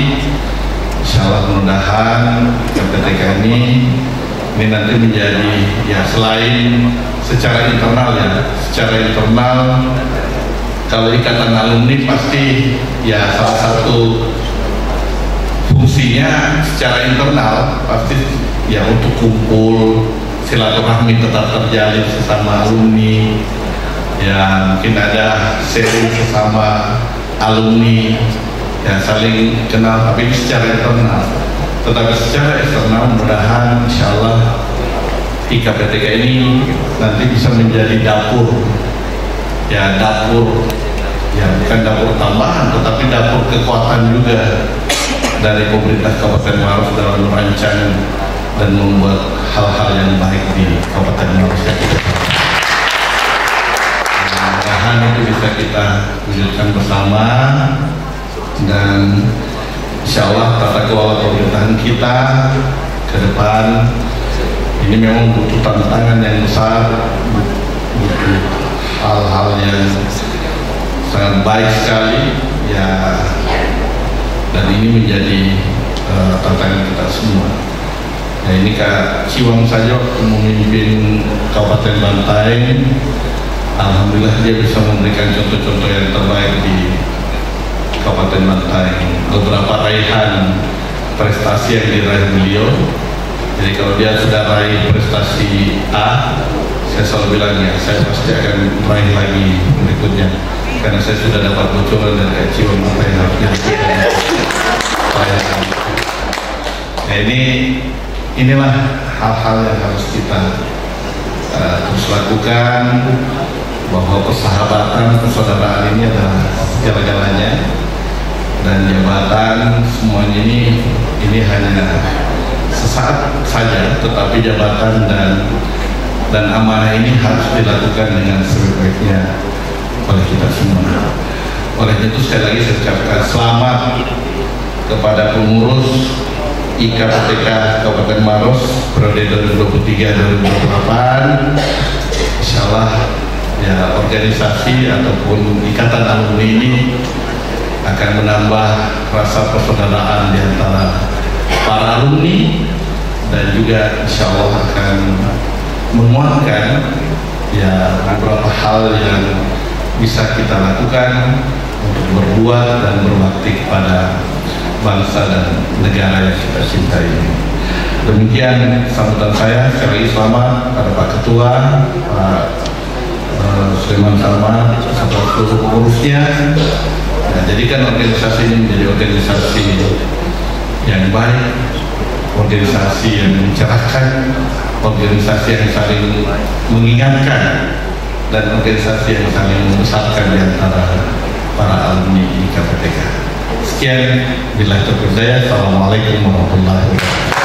Insyaallah mudah-mudahan IKPTK ini ini nanti menjadi ya selain secara internal kalau ikatan alumni pasti ya salah satu fungsinya secara internal pasti ya untuk kumpul, silaturahmi tetap terjalin sesama alumni, ya mungkin ada sharing sesama alumni, ya saling kenal, tapi secara internal. Tetapi secara eksternal mudah-mudahan insyaallah IKPTK ini nanti bisa menjadi dapur, ya bukan dapur tambahan tetapi dapur kekuatan juga dari pemerintah Kabupaten Maros dalam merancang dan membuat hal-hal yang baik di Kabupaten Maros. Mudah-mudahan itu bisa kita wujudkan bersama, dan insya Allah tata kelola pemerintahan kita ke depan ini memang butuh tantangan yang besar, butuh hal-hal yang sangat baik sekali ya, dan ini menjadi tantangan kita semua. Nah, ini Kak Ciwang saja memimpin Kabupaten Bantaeng, alhamdulillah dia bisa memberikan contoh-contoh yang terbaik di Kabupaten Bantaeng. Beberapa raihan prestasi yang diraih beliau, jadi kalau dia sudah raih prestasi A, saya selalu bilang ya saya pasti akan raih lagi berikutnya, karena saya sudah dapat bocoran dari Kak Ciwang apa yang harus dilakukan. Nah, inilah hal-hal yang harus kita terus lakukan, bahwa persahabatan, persaudaraan ini adalah segala-galanya, dan jabatan semuanya ini hanya sesaat saja, tetapi jabatan dan amanah ini harus dilakukan dengan sebaik-baiknya oleh kita semua. Oleh itu sekali lagi saya ucapkan selamat kepada pengurus IKPTK Kabupaten Maros periode 2023-2028. Insyaallah ya organisasi ataupun ikatan alumni ini akan menambah rasa persaudaraan di antara para alumni, dan juga insyaallah akan menguatkan ya beberapa hal yang bisa kita lakukan untuk berbuat dan berbakti kepada bangsa dan negara yang kita cintai. Demikian sambutan saya. Sekali lagi selamat pada Pak Ketua, Pak Sulaiman Salman, serta seluruh pengurusnya. Nah, jadikan organisasi ini menjadi organisasi yang baik, organisasi yang mencerahkan, organisasi yang saling mengingatkan, dan organisasi yang saling membesarkan di antara para alumni IKPTK. Sekian, bila terpercaya. Assalamualaikum warahmatullahi wabarakatuh.